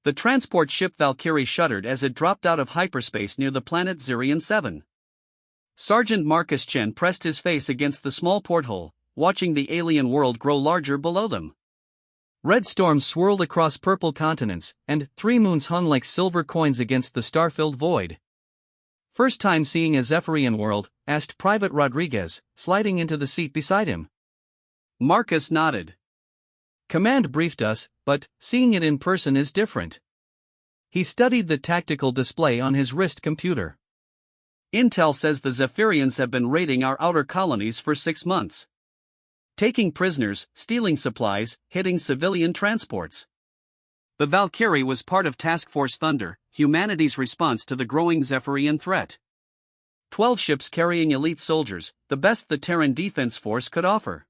The transport ship Valkyrie shuddered as it dropped out of hyperspace near the planet Zirion 7. Sergeant Marcus Chen pressed his face against the small porthole, watching the alien world grow larger below them. Red storms swirled across purple continents, and 3 moons hung like silver coins against the star-filled void. "First time seeing a Zephyrian world?" asked Private Rodriguez, sliding into the seat beside him. Marcus nodded. "Command briefed us, but seeing it in person is different." He studied the tactical display on his wrist computer. "Intel says the Zephyrians have been raiding our outer colonies for 6 months. Taking prisoners, stealing supplies, hitting civilian transports." The Valkyrie was part of Task Force Thunder, humanity's response to the growing Zephyrian threat. 12 ships carrying elite soldiers, the best the Terran Defense Force could offer.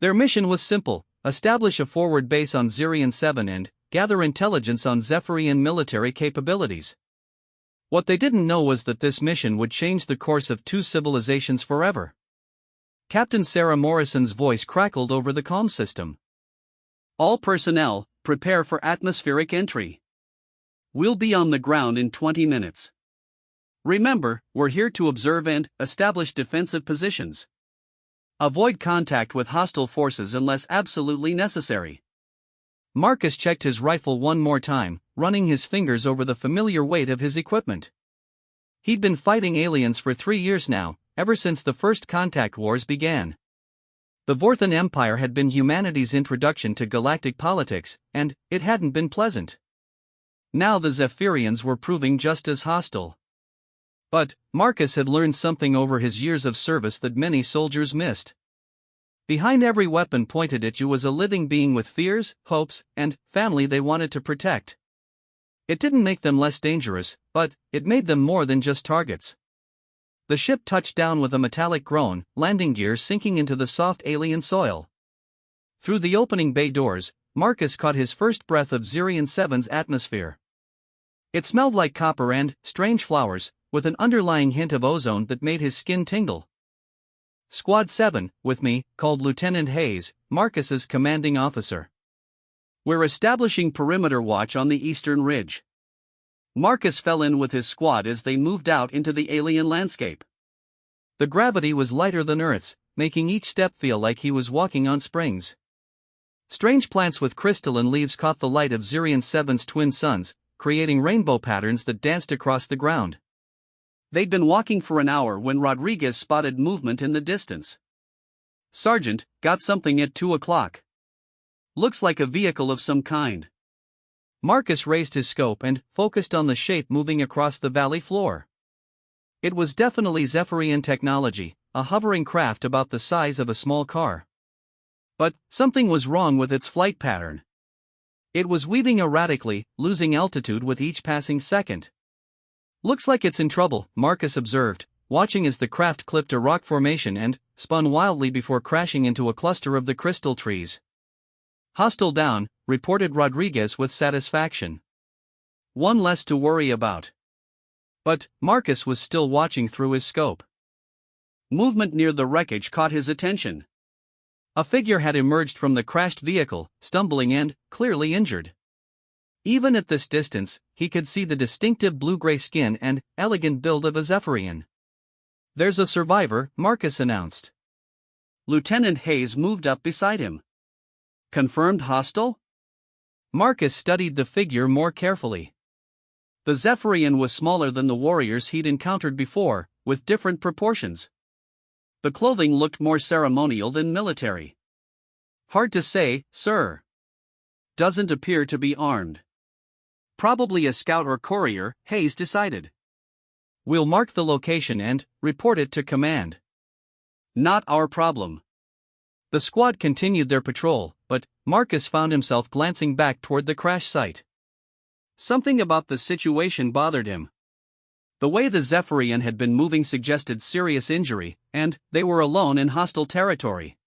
Their mission was simple: establish a forward base on Zirion 7 and gather intelligence on Zephyrian military capabilities. What they didn't know was that this mission would change the course of 2 civilizations forever. Captain Sarah Morrison's voice crackled over the comm system. "All personnel, prepare for atmospheric entry. We'll be on the ground in 20 minutes. Remember, we're here to observe and establish defensive positions. Avoid contact with hostile forces unless absolutely necessary." Marcus checked his rifle one more time, running his fingers over the familiar weight of his equipment. He'd been fighting aliens for 3 years now, ever since the first contact wars began. The Vorthan Empire had been humanity's introduction to galactic politics, and it hadn't been pleasant. Now the Zephyrians were proving just as hostile. But Marcus had learned something over his years of service that many soldiers missed. Behind every weapon pointed at you was a living being with fears, hopes, and family they wanted to protect. It didn't make them less dangerous, but it made them more than just targets. The ship touched down with a metallic groan, landing gear sinking into the soft alien soil. Through the opening bay doors, Marcus caught his first breath of Zirion 7's atmosphere. It smelled like copper and strange flowers, with an underlying hint of ozone that made his skin tingle. "Squad 7, with me," called Lieutenant Hayes, Marcus's commanding officer. "We're establishing perimeter watch on the eastern ridge." Marcus fell in with his squad as they moved out into the alien landscape. The gravity was lighter than Earth's, making each step feel like he was walking on springs. Strange plants with crystalline leaves caught the light of Zirion 7's twin suns, creating rainbow patterns that danced across the ground. They'd been walking for an hour when Rodriguez spotted movement in the distance. "Sergeant, got something at 2 o'clock. Looks like a vehicle of some kind." Marcus raised his scope and focused on the shape moving across the valley floor. It was definitely Zephyrian technology, a hovering craft about the size of a small car. But something was wrong with its flight pattern. It was weaving erratically, losing altitude with each passing second. "Looks like it's in trouble," Marcus observed, watching as the craft clipped a rock formation and spun wildly before crashing into a cluster of the crystal trees. "Hostile down," reported Rodriguez with satisfaction. One less to worry about. But Marcus was still watching through his scope. Movement near the wreckage caught his attention. A figure had emerged from the crashed vehicle, stumbling and clearly injured. Even at this distance, he could see the distinctive blue-gray skin and elegant build of a Zephyrian. "There's a survivor," Marcus announced. Lieutenant Hayes moved up beside him. "Confirmed hostile?" Marcus studied the figure more carefully. The Zephyrian was smaller than the warriors he'd encountered before, with different proportions. The clothing looked more ceremonial than military. "Hard to say, sir. Doesn't appear to be armed. Probably a scout or courier," Hayes decided. "We'll mark the location and report it to command." "Not our problem." The squad continued their patrol, but Marcus found himself glancing back toward the crash site. Something about the situation bothered him. The way the Zephyrian had been moving suggested serious injury, and they were alone in hostile territory.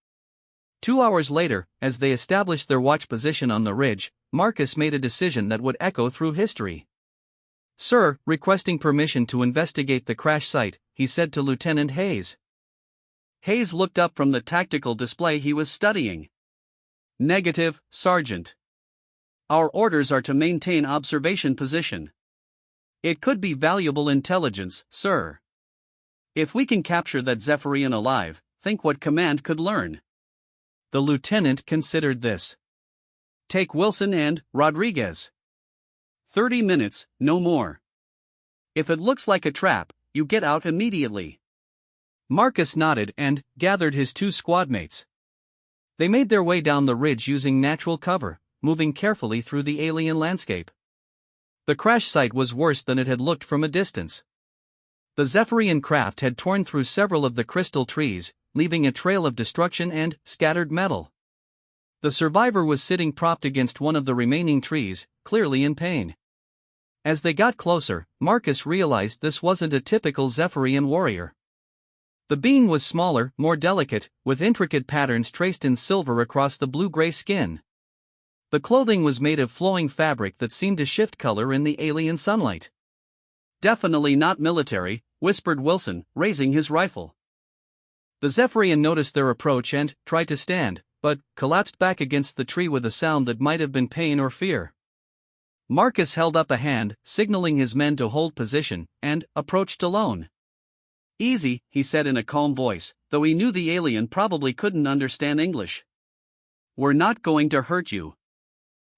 2 hours later, as they established their watch position on the ridge, Marcus made a decision that would echo through history. "Sir, requesting permission to investigate the crash site," he said to Lieutenant Hayes. Hayes looked up from the tactical display he was studying. "Negative, Sergeant. Our orders are to maintain observation position. It could be valuable intelligence, sir. If we can capture that Zephyrian alive, think what command could learn. The lieutenant considered this. Take Wilson and Rodriguez. 30 minutes, no more. If it looks like a trap, you get out immediately. Marcus nodded and gathered his two squadmates. They made their way down the ridge using natural cover, moving carefully through the alien landscape. The crash site was worse than it had looked from a distance. The Zephyrian craft had torn through several of the crystal trees, leaving a trail of destruction and scattered metal. The survivor was sitting propped against one of the remaining trees, clearly in pain. As they got closer, Marcus realized this wasn't a typical Zephyrian warrior. The being was smaller, more delicate, with intricate patterns traced in silver across the blue-gray skin. The clothing was made of flowing fabric that seemed to shift color in the alien sunlight. Definitely not military, whispered Wilson, raising his rifle. The Zephyrian noticed their approach and tried to stand, but collapsed back against the tree with a sound that might have been pain or fear. Marcus held up a hand, signaling his men to hold position, and approached alone. Easy, he said in a calm voice, though he knew the alien probably couldn't understand English. We're not going to hurt you.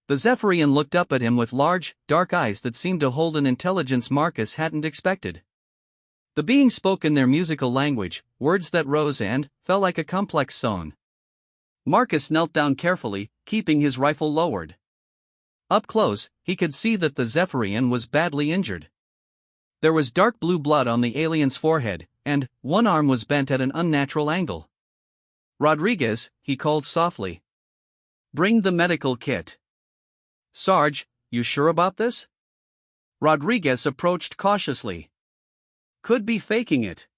The Zephyrian looked up at him with large, dark eyes that seemed to hold an intelligence Marcus hadn't expected. The being spoke in their musical language, words that rose and fell like a complex song. Marcus knelt down carefully, keeping his rifle lowered. Up close, he could see that the Zephyrian was badly injured. There was dark blue blood on the alien's forehead, and one arm was bent at an unnatural angle. Rodriguez, he called softly. Bring the medical kit. Sarge, you sure about this? Rodriguez approached cautiously. Could be faking it.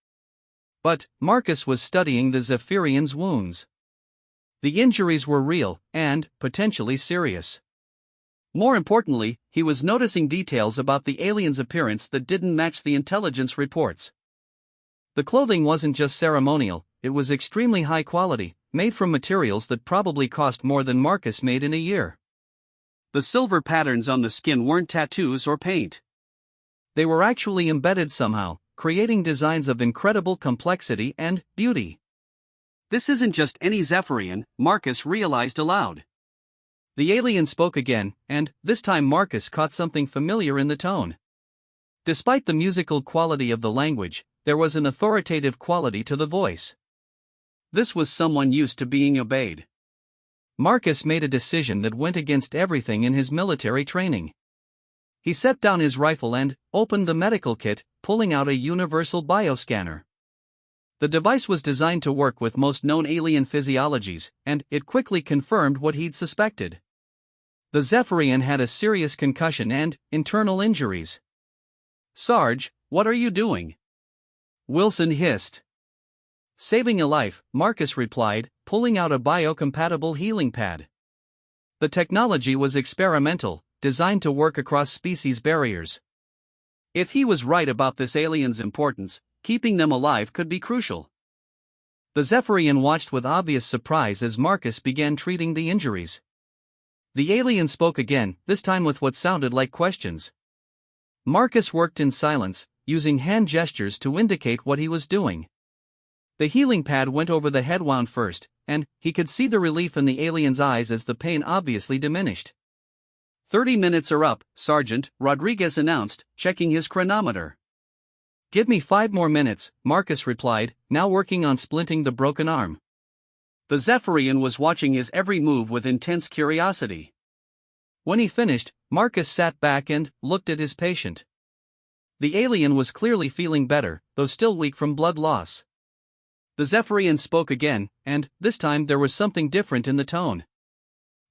But Marcus was studying the Zephyrian's wounds. The injuries were real, and potentially serious. More importantly, he was noticing details about the alien's appearance that didn't match the intelligence reports. The clothing wasn't just ceremonial, it was extremely high quality, made from materials that probably cost more than Marcus made in a year. The silver patterns on the skin weren't tattoos or paint. They were actually embedded somehow, creating designs of incredible complexity and beauty. This isn't just any Zephyrian, Marcus realized aloud. The alien spoke again, and this time Marcus caught something familiar in the tone. Despite the musical quality of the language, there was an authoritative quality to the voice. This was someone used to being obeyed. Marcus made a decision that went against everything in his military training. He set down his rifle and opened the medical kit, pulling out a universal bioscanner. The device was designed to work with most known alien physiologies, and it quickly confirmed what he'd suspected. The Zephyrian had a serious concussion and internal injuries. Sarge, what are you doing? Wilson hissed. Saving a life, Marcus replied, pulling out a biocompatible healing pad. The technology was experimental, designed to work across species barriers. If he was right about this alien's importance, keeping them alive could be crucial. The Zephyrian watched with obvious surprise as Marcus began treating the injuries. The alien spoke again, this time with what sounded like questions. Marcus worked in silence, using hand gestures to indicate what he was doing. The healing pad went over the head wound first, and he could see the relief in the alien's eyes as the pain obviously diminished. 30 minutes are up, Sergeant, Rodriguez announced, checking his chronometer. Give me 5 more minutes, Marcus replied, now working on splinting the broken arm. The Zephyrian was watching his every move with intense curiosity. When he finished, Marcus sat back and looked at his patient. The alien was clearly feeling better, though still weak from blood loss. The Zephyrian spoke again, and this time there was something different in the tone.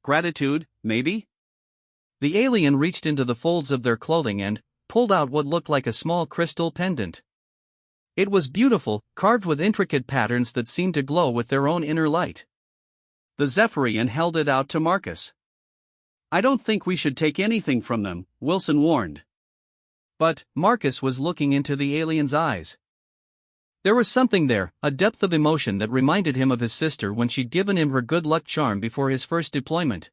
Gratitude, maybe? The alien reached into the folds of their clothing and pulled out what looked like a small crystal pendant. It was beautiful, carved with intricate patterns that seemed to glow with their own inner light. The Zephyrian held it out to Marcus. I don't think we should take anything from them, Wilson warned. But Marcus was looking into the alien's eyes. There was something there, a depth of emotion that reminded him of his sister when she'd given him her good luck charm before his first deployment.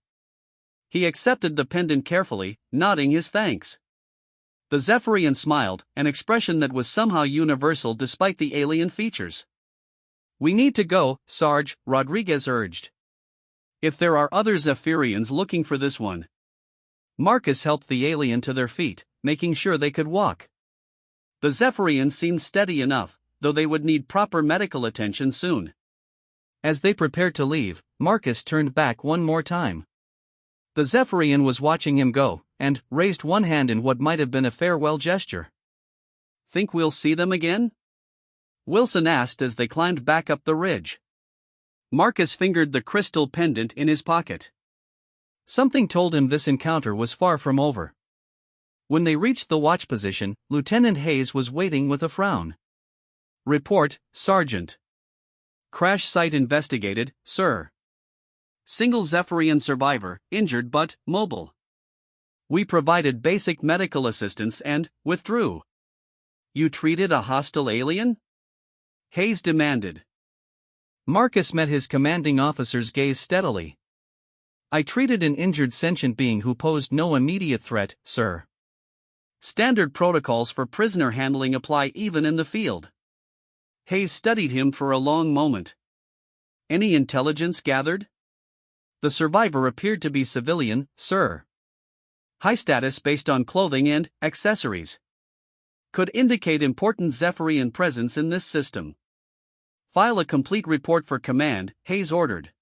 He accepted the pendant carefully, nodding his thanks. The Zephyrian smiled, an expression that was somehow universal despite the alien features. "We need to go, Sarge," Rodriguez urged. "If there are other Zephyrians looking for this one." Marcus helped the alien to their feet, making sure they could walk. The Zephyrians seemed steady enough, though they would need proper medical attention soon. As they prepared to leave, Marcus turned back one more time. The Zephyrian was watching him go, and raised one hand in what might have been a farewell gesture. "Think we'll see them again?" Wilson asked as they climbed back up the ridge. Marcus fingered the crystal pendant in his pocket. Something told him this encounter was far from over. When they reached the watch position, Lieutenant Hayes was waiting with a frown. "Report, Sergeant." "Crash site investigated, sir. Single Zephyrian survivor, injured but mobile. We provided basic medical assistance and withdrew." "You treated a hostile alien?" Hayes demanded. Marcus met his commanding officer's gaze steadily. "I treated an injured sentient being who posed no immediate threat, sir. Standard protocols for prisoner handling apply even in the field." Hayes studied him for a long moment. "Any intelligence gathered?" "The survivor appeared to be civilian, sir. High status based on clothing and accessories. Could indicate important Zephyrian presence in this system. File a complete report for command," Hayes ordered.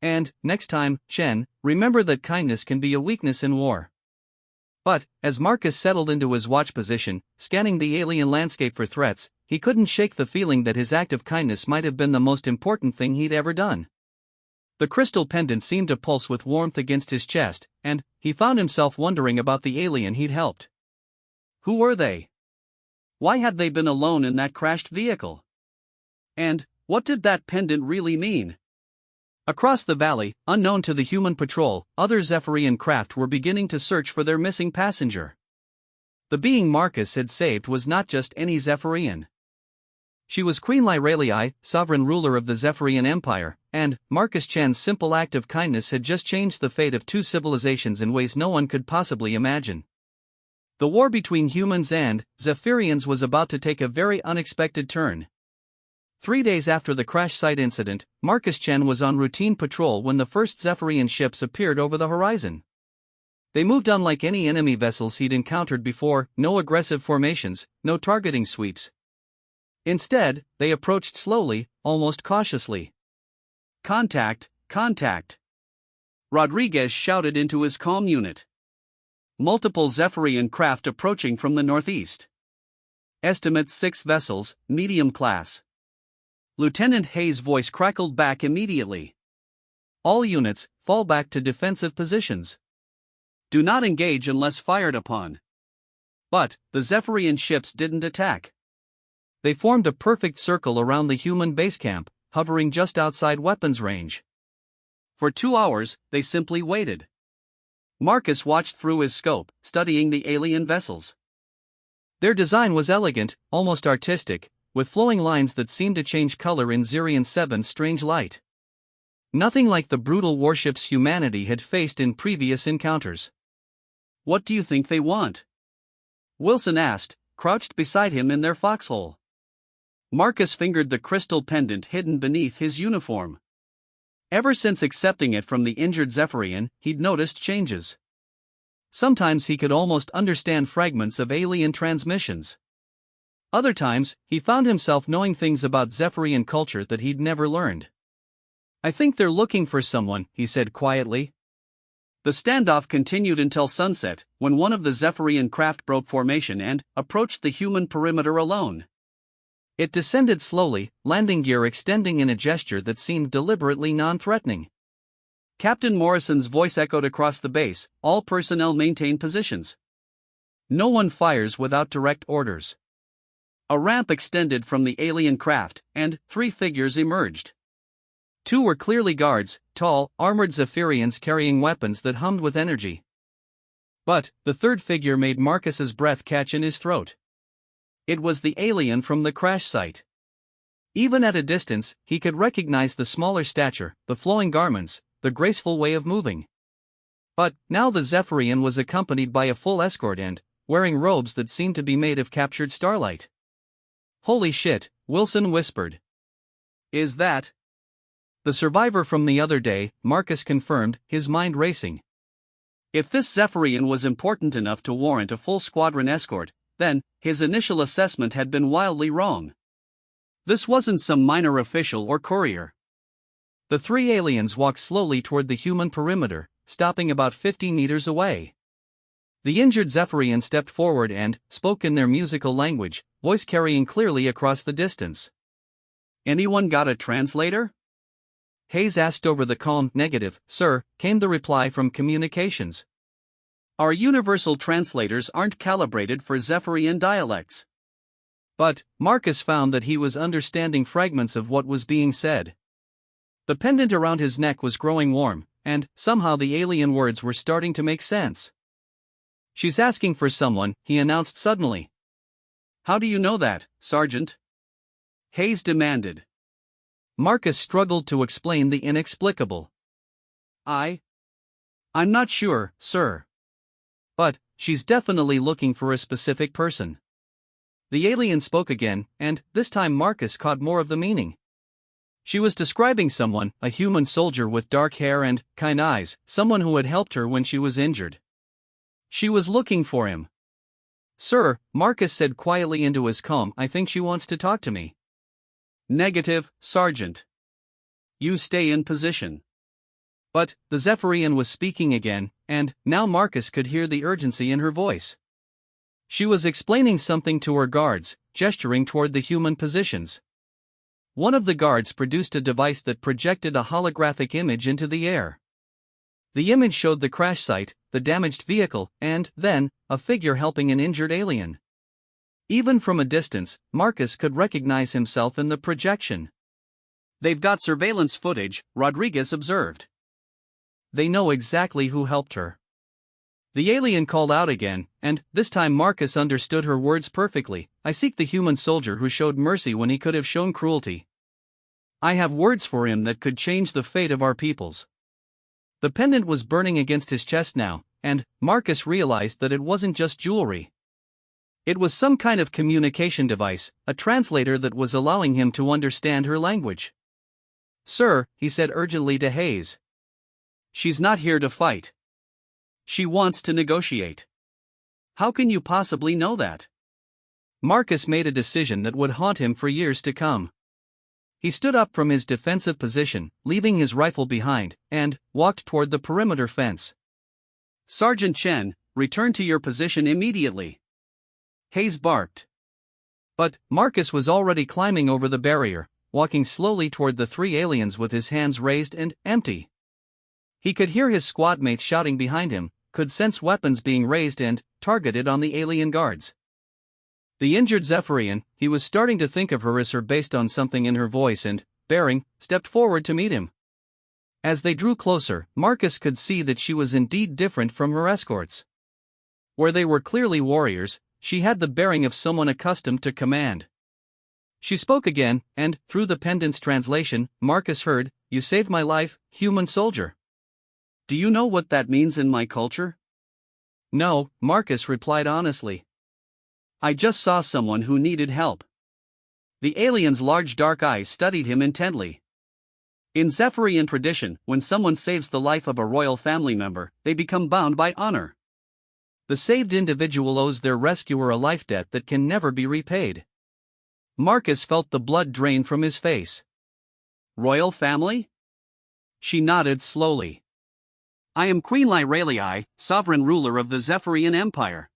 "And, next time, Chen, remember that kindness can be a weakness in war." But, as Marcus settled into his watch position, scanning the alien landscape for threats, he couldn't shake the feeling that his act of kindness might have been the most important thing he'd ever done. The crystal pendant seemed to pulse with warmth against his chest, and he found himself wondering about the alien he'd helped. Who were they? Why had they been alone in that crashed vehicle? And what did that pendant really mean? Across the valley, unknown to the human patrol, other Zephyrian craft were beginning to search for their missing passenger. The being Marcus had saved was not just any Zephyrian. She was Queen Lyralii, sovereign ruler of the Zephyrian Empire, and Marcus Chen's simple act of kindness had just changed the fate of two civilizations in ways no one could possibly imagine. The war between humans and Zephyrians was about to take a very unexpected turn. 3 days after the crash site incident, Marcus Chen was on routine patrol when the first Zephyrian ships appeared over the horizon. They moved unlike any enemy vessels he'd encountered before, no aggressive formations, no targeting sweeps. Instead, they approached slowly, almost cautiously. "Contact, contact!" Rodriguez shouted into his comm unit. Multiple Zephyrian craft approaching from the northeast. Estimate 6 vessels, medium class. Lieutenant Hayes' voice crackled back immediately. "All units, fall back to defensive positions. Do not engage unless fired upon." But the Zephyrian ships didn't attack. They formed a perfect circle around the human base camp, hovering just outside weapons range. For 2 hours, they simply waited. Marcus watched through his scope, studying the alien vessels. Their design was elegant, almost artistic, with flowing lines that seemed to change color in Zirian 7's strange light. Nothing like the brutal warships humanity had faced in previous encounters. "What do you think they want?" Wilson asked, crouched beside him in their foxhole. Marcus fingered the crystal pendant hidden beneath his uniform. Ever since accepting it from the injured Zephyrian, he'd noticed changes. Sometimes he could almost understand fragments of alien transmissions. Other times, he found himself knowing things about Zephyrian culture that he'd never learned. "I think they're looking for someone," he said quietly. The standoff continued until sunset, when one of the Zephyrian craft broke formation and approached the human perimeter alone. It descended slowly, landing gear extending in a gesture that seemed deliberately non-threatening. Captain Morrison's voice echoed across the base, "All personnel maintain positions. No one fires without direct orders." A ramp extended from the alien craft, and 3 figures emerged. 2 were clearly guards, tall, armored Zephyrians carrying weapons that hummed with energy. But the third figure made Marcus's breath catch in his throat. It was the alien from the crash site. Even at a distance, he could recognize the smaller stature, the flowing garments, the graceful way of moving. But now the Zephyrian was accompanied by a full escort and wearing robes that seemed to be made of captured starlight. "Holy shit," Wilson whispered. "Is that the survivor from the other day?" Marcus confirmed, his mind racing. If this Zephyrian was important enough to warrant a full squadron escort, then his initial assessment had been wildly wrong. This wasn't some minor official or courier. The three aliens walked slowly toward the human perimeter, stopping about 50 meters away. The injured Zephyrian stepped forward and spoke in their musical language, voice carrying clearly across the distance. "Anyone got a translator?" Hayes asked over the calm, "Negative, sir," came the reply from communications. "Our universal translators aren't calibrated for Zephyrian dialects." But Marcus found that he was understanding fragments of what was being said. The pendant around his neck was growing warm, and somehow the alien words were starting to make sense. "She's asking for someone," he announced suddenly. "How do you know that, Sergeant?" Hayes demanded. Marcus struggled to explain the inexplicable. I'm not sure, sir. But she's definitely looking for a specific person." The alien spoke again, and this time Marcus caught more of the meaning. She was describing someone, a human soldier with dark hair and kind eyes, someone who had helped her when she was injured. She was looking for him. "Sir," Marcus said quietly into his calm, "I think she wants to talk to me." "Negative, Sergeant. You stay in position." But the Zephyrian was speaking again, and now Marcus could hear the urgency in her voice. She was explaining something to her guards, gesturing toward the human positions. One of the guards produced a device that projected a holographic image into the air. The image showed the crash site, the damaged vehicle, and, then, a figure helping an injured alien. Even from a distance, Marcus could recognize himself in the projection. "They've got surveillance footage," Rodriguez observed. "They know exactly who helped her." The alien called out again, and this time Marcus understood her words perfectly. "I seek the human soldier who showed mercy when he could have shown cruelty. I have words for him that could change the fate of our peoples." The pendant was burning against his chest now, and Marcus realized that it wasn't just jewelry. It was some kind of communication device, a translator that was allowing him to understand her language. "Sir," he said urgently to Hayes. "She's not here to fight. She wants to negotiate." "How can you possibly know that?" Marcus made a decision that would haunt him for years to come. He stood up from his defensive position, leaving his rifle behind, and walked toward the perimeter fence. "Sergeant Chen, return to your position immediately," Hayes barked. But Marcus was already climbing over the barrier, walking slowly toward the three aliens with his hands raised and empty. He could hear his squad mates shouting behind him, could sense weapons being raised and targeted on the alien guards. The injured Zephyrian, he was starting to think of her as her based on something in her voice and bearing, stepped forward to meet him. As they drew closer, Marcus could see that she was indeed different from her escorts. Where they were clearly warriors, she had the bearing of someone accustomed to command. She spoke again, and, through the pendant's translation, Marcus heard, "You saved my life, human soldier." "Do you know what that means in my culture?" "No," Marcus replied honestly. "I just saw someone who needed help." The alien's large dark eyes studied him intently. In Zephyrian tradition, when someone saves the life of a royal family member, they become bound by honor. The saved individual owes their rescuer a life debt that can never be repaid. Marcus felt the blood drain from his face. "Royal family?" She nodded slowly. "I am Queen Lyralii, sovereign ruler of the Zephyrian Empire."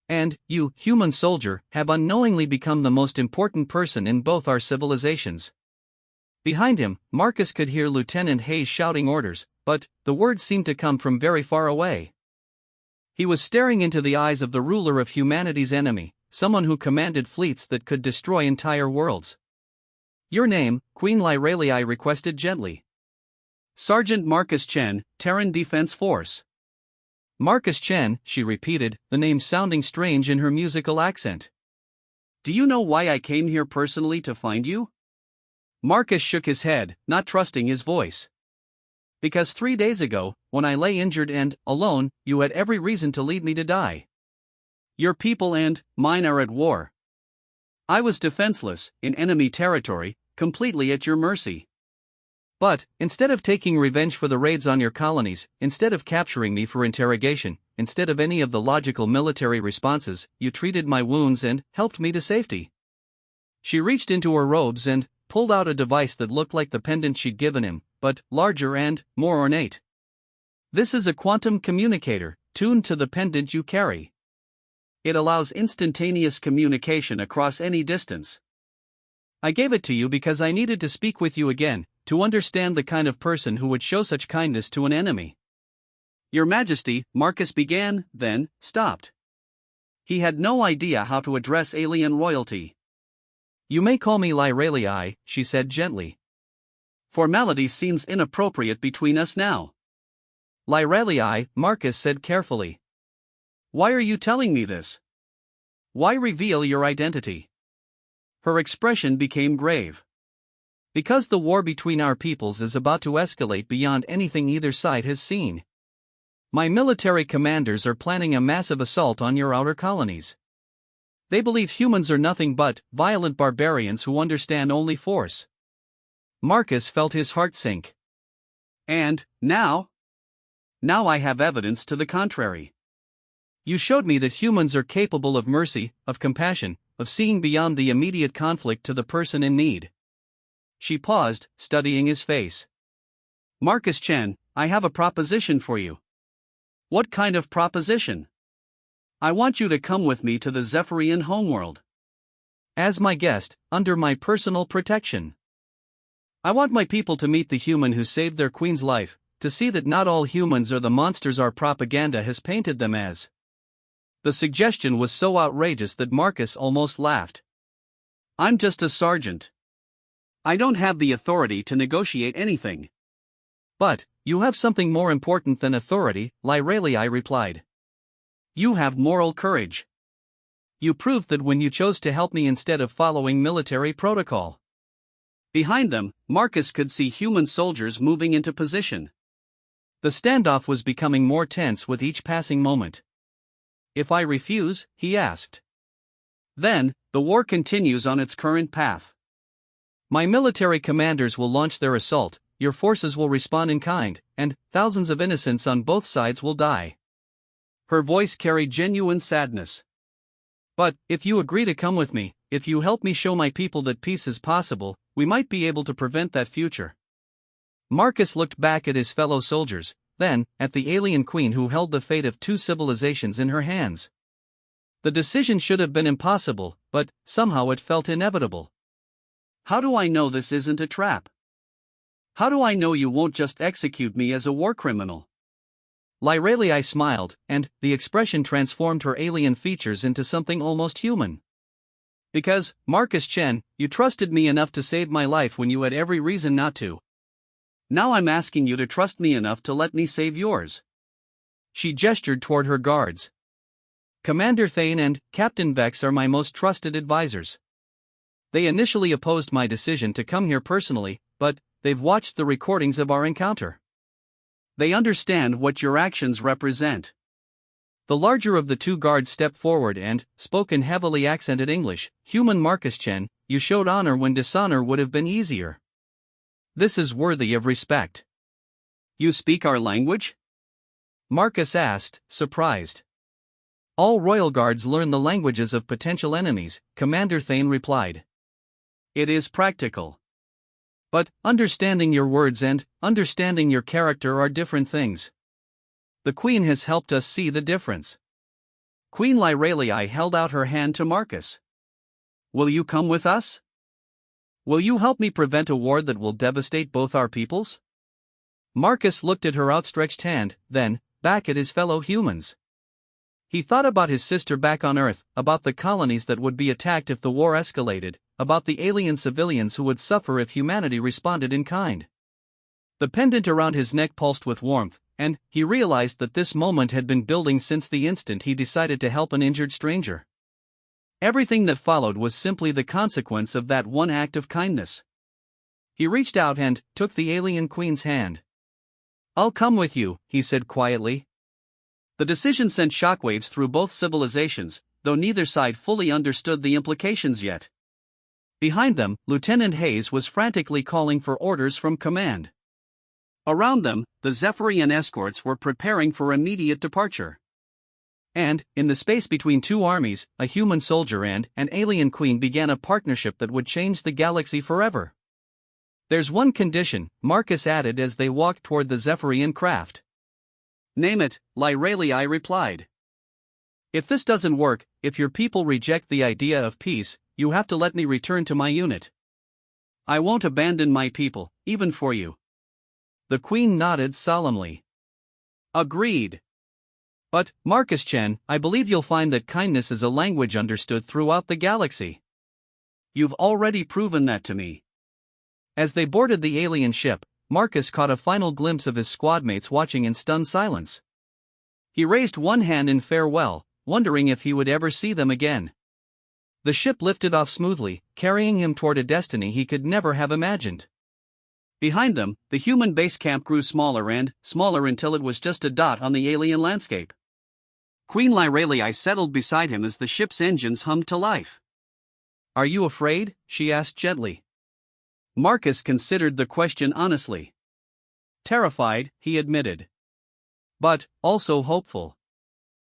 "And you, human soldier, have unknowingly become the most important person in both our civilizations." Behind him, Marcus could hear Lieutenant Hayes shouting orders, but the words seemed to come from very far away. He was staring into the eyes of the ruler of humanity's enemy, someone who commanded fleets that could destroy entire worlds. "Your name," Queen Lyralii requested gently. "Sergeant Marcus Chen, Terran Defense Force." "Marcus Chen," she repeated, the name sounding strange in her musical accent. "Do you know why I came here personally to find you?" Marcus shook his head, not trusting his voice. Because 3 days ago, when I lay injured and alone, you had every reason to leave me to die. Your people and mine are at war. I was defenseless, in enemy territory, completely at your mercy. But, instead of taking revenge for the raids on your colonies, instead of capturing me for interrogation, instead of any of the logical military responses, you treated my wounds and helped me to safety. She reached into her robes and pulled out a device that looked like the pendant she'd given him, but larger and more ornate. This is a quantum communicator, tuned to the pendant you carry. It allows instantaneous communication across any distance. I gave it to you because I needed to speak with you again, to understand the kind of person who would show such kindness to an enemy. Your Majesty, Marcus began, then stopped. He had no idea how to address alien royalty. You may call me Lyralii, she said gently. Formality seems inappropriate between us now. Lyralii, Marcus said carefully. Why are you telling me this? Why reveal your identity? Her expression became grave. Because the war between our peoples is about to escalate beyond anything either side has seen. My military commanders are planning a massive assault on your outer colonies. They believe humans are nothing but violent barbarians who understand only force. Marcus felt his heart sink. And, now? Now I have evidence to the contrary. You showed me that humans are capable of mercy, of compassion, of seeing beyond the immediate conflict to the person in need. She paused, studying his face. Marcus Chen, I have a proposition for you. What kind of proposition? I want you to come with me to the Zephyrian homeworld. As my guest, under my personal protection. I want my people to meet the human who saved their queen's life, to see that not all humans are the monsters our propaganda has painted them as. The suggestion was so outrageous that Marcus almost laughed. I'm just a sergeant. I don't have the authority to negotiate anything. But, you have something more important than authority, Lyralii replied. You have moral courage. You proved that when you chose to help me instead of following military protocol. Behind them, Marcus could see human soldiers moving into position. The standoff was becoming more tense with each passing moment. If I refuse, he asked. Then, the war continues on its current path. My military commanders will launch their assault, your forces will respond in kind, and thousands of innocents on both sides will die. Her voice carried genuine sadness. But, if you agree to come with me, if you help me show my people that peace is possible, we might be able to prevent that future. Marcus looked back at his fellow soldiers, then, at the alien queen who held the fate of two civilizations in her hands. The decision should have been impossible, but somehow it felt inevitable. How do I know this isn't a trap? How do I know you won't just execute me as a war criminal? Lyralii smiled, and the expression transformed her alien features into something almost human. Because, Marcus Chen, you trusted me enough to save my life when you had every reason not to. Now I'm asking you to trust me enough to let me save yours. She gestured toward her guards. Commander Thane and Captain Vex are my most trusted advisors. They initially opposed my decision to come here personally, but they've watched the recordings of our encounter. They understand what your actions represent. The larger of the two guards stepped forward and spoke in heavily accented English. Human Marcus Chen, you showed honor when dishonor would have been easier. This is worthy of respect. You speak our language? Marcus asked, surprised. All royal guards learn the languages of potential enemies, Commander Thane replied. It is practical. But, understanding your words and understanding your character are different things. The Queen has helped us see the difference. Queen Lyralii held out her hand to Marcus. Will you come with us? Will you help me prevent a war that will devastate both our peoples? Marcus looked at her outstretched hand, then, back at his fellow humans. He thought about his sister back on Earth, about the colonies that would be attacked if the war escalated, about the alien civilians who would suffer if humanity responded in kind. The pendant around his neck pulsed with warmth, and he realized that this moment had been building since the instant he decided to help an injured stranger. Everything that followed was simply the consequence of that one act of kindness. He reached out and took the alien queen's hand. I'll come with you, he said quietly. The decision sent shockwaves through both civilizations, though neither side fully understood the implications yet. Behind them, Lieutenant Hayes was frantically calling for orders from command. Around them, the Zephyrian escorts were preparing for immediate departure. And, in the space between two armies, a human soldier and an alien queen began a partnership that would change the galaxy forever. There's one condition, Marcus added as they walked toward the Zephyrian craft. Name it, Lyralii replied. If this doesn't work, if your people reject the idea of peace, you have to let me return to my unit. I won't abandon my people, even for you. The queen nodded solemnly. Agreed. But, Marcus Chen, I believe you'll find that kindness is a language understood throughout the galaxy. You've already proven that to me. As they boarded the alien ship, Marcus caught a final glimpse of his squadmates watching in stunned silence. He raised one hand in farewell, wondering if he would ever see them again. The ship lifted off smoothly, carrying him toward a destiny he could never have imagined. Behind them, the human base camp grew smaller and smaller until it was just a dot on the alien landscape. Queen Lyralii settled beside him as the ship's engines hummed to life. Are you afraid? She asked gently. Marcus considered the question honestly. Terrified, he admitted. But, also hopeful.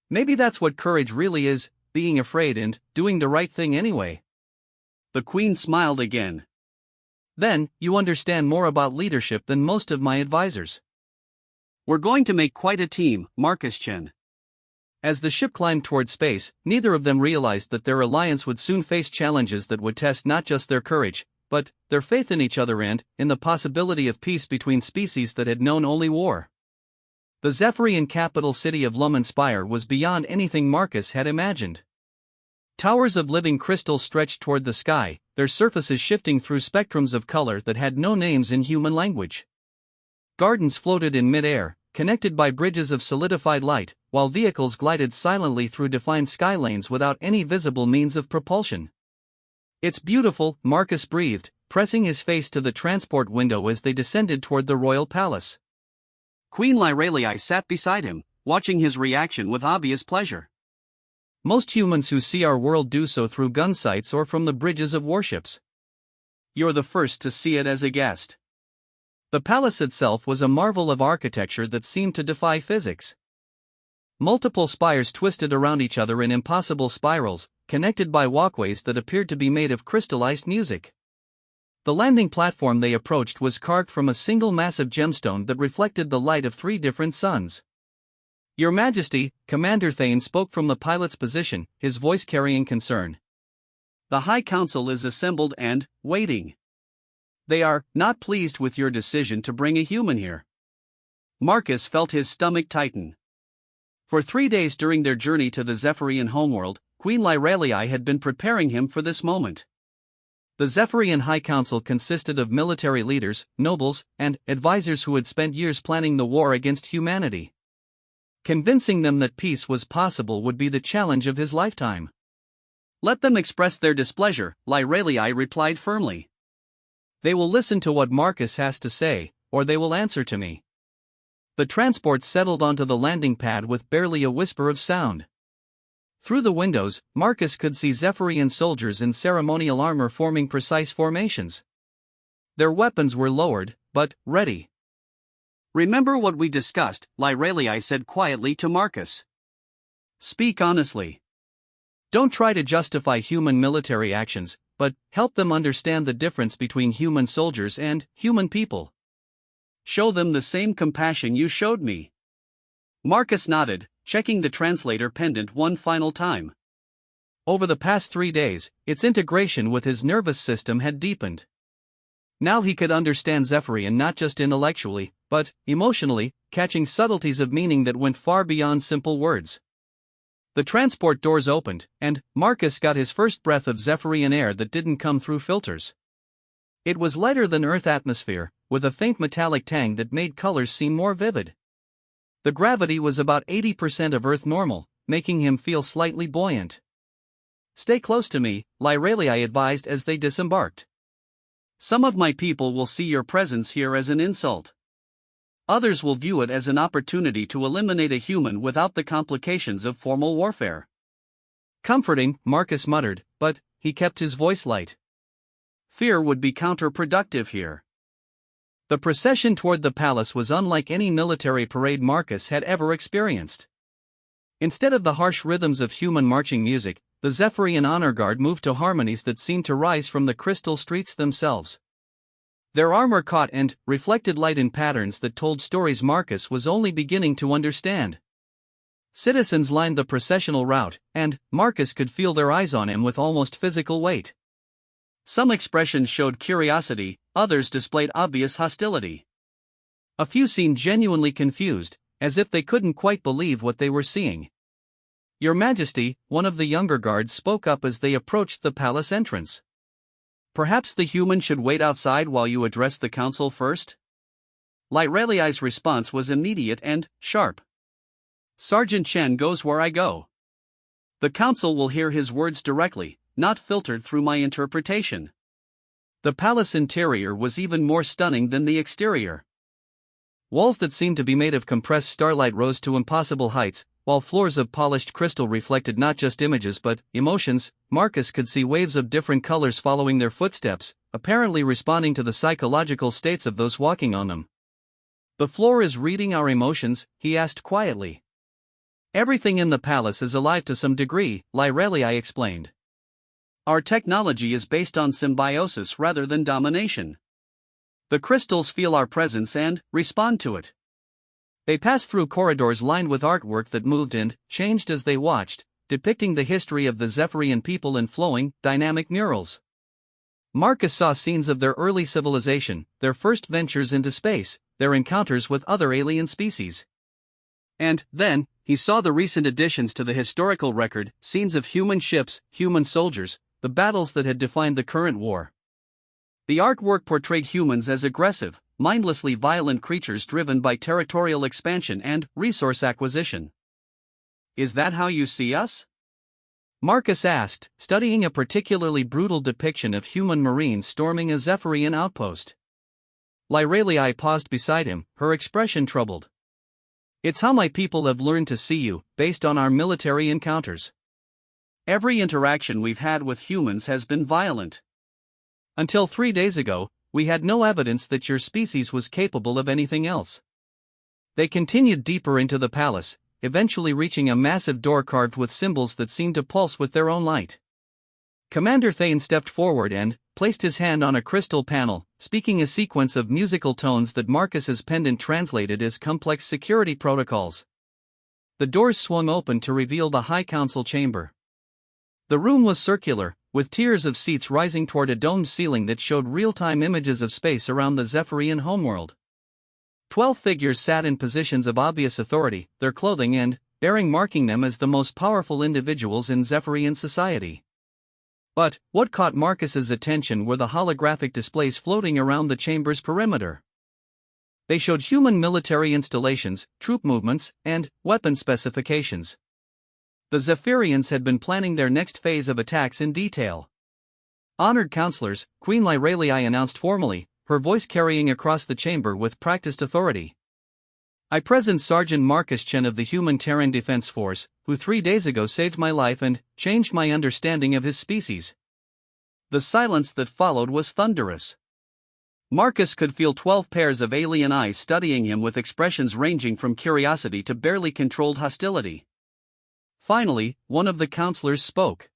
Maybe that's what courage really is, being afraid and doing the right thing anyway. The queen smiled again. Then, you understand more about leadership than most of my advisors. We're going to make quite a team, Marcus Chen. As the ship climbed toward space, neither of them realized that their alliance would soon face challenges that would test not just their courage, but their faith in each other and in the possibility of peace between species that had known only war. The Zephyrian capital city of Lumen Spire was beyond anything Marcus had imagined. Towers of living crystal stretched toward the sky, their surfaces shifting through spectrums of color that had no names in human language. Gardens floated in mid-air, connected by bridges of solidified light, while vehicles glided silently through defined sky lanes without any visible means of propulsion. It's beautiful, Marcus breathed, pressing his face to the transport window as they descended toward the royal palace. Queen Lyralii sat beside him, watching his reaction with obvious pleasure. Most humans who see our world do so through gun sights or from the bridges of warships. You're the first to see it as a guest. The palace itself was a marvel of architecture that seemed to defy physics. Multiple spires twisted around each other in impossible spirals, connected by walkways that appeared to be made of crystallized music. The landing platform they approached was carved from a single massive gemstone that reflected the light of 3 different suns. Your Majesty, Commander Thane spoke from the pilot's position, his voice carrying concern. The High Council is assembled and waiting. They are not pleased with your decision to bring a human here. Marcus felt his stomach tighten. For 3 days during their journey to the Zephyrian homeworld, Queen Lyralii had been preparing him for this moment. The Zephyrian High Council consisted of military leaders, nobles, and advisors who had spent years planning the war against humanity. Convincing them that peace was possible would be the challenge of his lifetime. Let them express their displeasure, Lyralii replied firmly. They will listen to what Marcus has to say, or they will answer to me. The transport settled onto the landing pad with barely a whisper of sound. Through the windows, Marcus could see Zephyrian soldiers in ceremonial armor forming precise formations. Their weapons were lowered, but ready. Remember what we discussed, Lyralii said quietly to Marcus. Speak honestly. Don't try to justify human military actions, but help them understand the difference between human soldiers and human people. Show them the same compassion you showed me. Marcus nodded, checking the translator pendant one final time. Over the past 3 days, its integration with his nervous system had deepened. Now he could understand Zephyrian not just intellectually, but emotionally, catching subtleties of meaning that went far beyond simple words. The transport doors opened, and Marcus got his first breath of Zephyrian air that didn't come through filters. It was lighter than Earth atmosphere, with a faint metallic tang that made colors seem more vivid. The gravity was about 80% of Earth normal, making him feel slightly buoyant. Stay close to me, Lyralii advised as they disembarked. Some of my people will see your presence here as an insult. Others will view it as an opportunity to eliminate a human without the complications of formal warfare. Comforting, Marcus muttered, but he kept his voice light. Fear would be counterproductive here. The procession toward the palace was unlike any military parade Marcus had ever experienced. Instead of the harsh rhythms of human marching music, the Zephyrian honor guard moved to harmonies that seemed to rise from the crystal streets themselves. Their armor caught and reflected light in patterns that told stories Marcus was only beginning to understand. Citizens lined the processional route, and Marcus could feel their eyes on him with almost physical weight. Some expressions showed curiosity, others displayed obvious hostility. A few seemed genuinely confused, as if they couldn't quite believe what they were seeing. "Your Majesty," one of the younger guards spoke up as they approached the palace entrance. "Perhaps the human should wait outside while you address the council first?" Lyreliai's response was immediate and sharp. "Sergeant Chen goes where I go. The council will hear his words directly, not filtered through my interpretation." The palace interior was even more stunning than the exterior. Walls that seemed to be made of compressed starlight rose to impossible heights, while floors of polished crystal reflected not just images but emotions. Marcus could see waves of different colors following their footsteps, apparently responding to the psychological states of those walking on them. "The floor is reading our emotions?" he asked quietly. "Everything in the palace is alive to some degree," Lyreliai explained. "Our technology is based on symbiosis rather than domination. The crystals feel our presence and respond to it." They passed through corridors lined with artwork that moved and changed as they watched, depicting the history of the Zephyrian people in flowing, dynamic murals. Marcus saw scenes of their early civilization, their first ventures into space, their encounters with other alien species. And then, he saw the recent additions to the historical record, scenes of human ships, human soldiers, the battles that had defined the current war. The artwork portrayed humans as aggressive, mindlessly violent creatures driven by territorial expansion and resource acquisition. "Is that how you see us?" Marcus asked, studying a particularly brutal depiction of human marines storming a Zephyrian outpost. Lyreliai paused beside him, her expression troubled. "It's how my people have learned to see you, based on our military encounters. Every interaction we've had with humans has been violent. Until 3 days ago, we had no evidence that your species was capable of anything else." They continued deeper into the palace, eventually reaching a massive door carved with symbols that seemed to pulse with their own light. Commander Thane stepped forward and placed his hand on a crystal panel, speaking a sequence of musical tones that Marcus's pendant translated as complex security protocols. The doors swung open to reveal the High Council chamber. The room was circular, with tiers of seats rising toward a domed ceiling that showed real-time images of space around the Zephyrian homeworld. 12 figures sat in positions of obvious authority, their clothing and bearing marking them as the most powerful individuals in Zephyrian society. But what caught Marcus's attention were the holographic displays floating around the chamber's perimeter. They showed human military installations, troop movements, and weapon specifications. The Zephyrians had been planning their next phase of attacks in detail. "Honored counselors," Queen Lyreliai announced formally, her voice carrying across the chamber with practiced authority. "I present Sergeant Marcus Chen of the Human Terran Defense Force, who 3 days ago saved my life and changed my understanding of his species." The silence that followed was thunderous. Marcus could feel 12 pairs of alien eyes studying him with expressions ranging from curiosity to barely controlled hostility. Finally, one of the counselors spoke.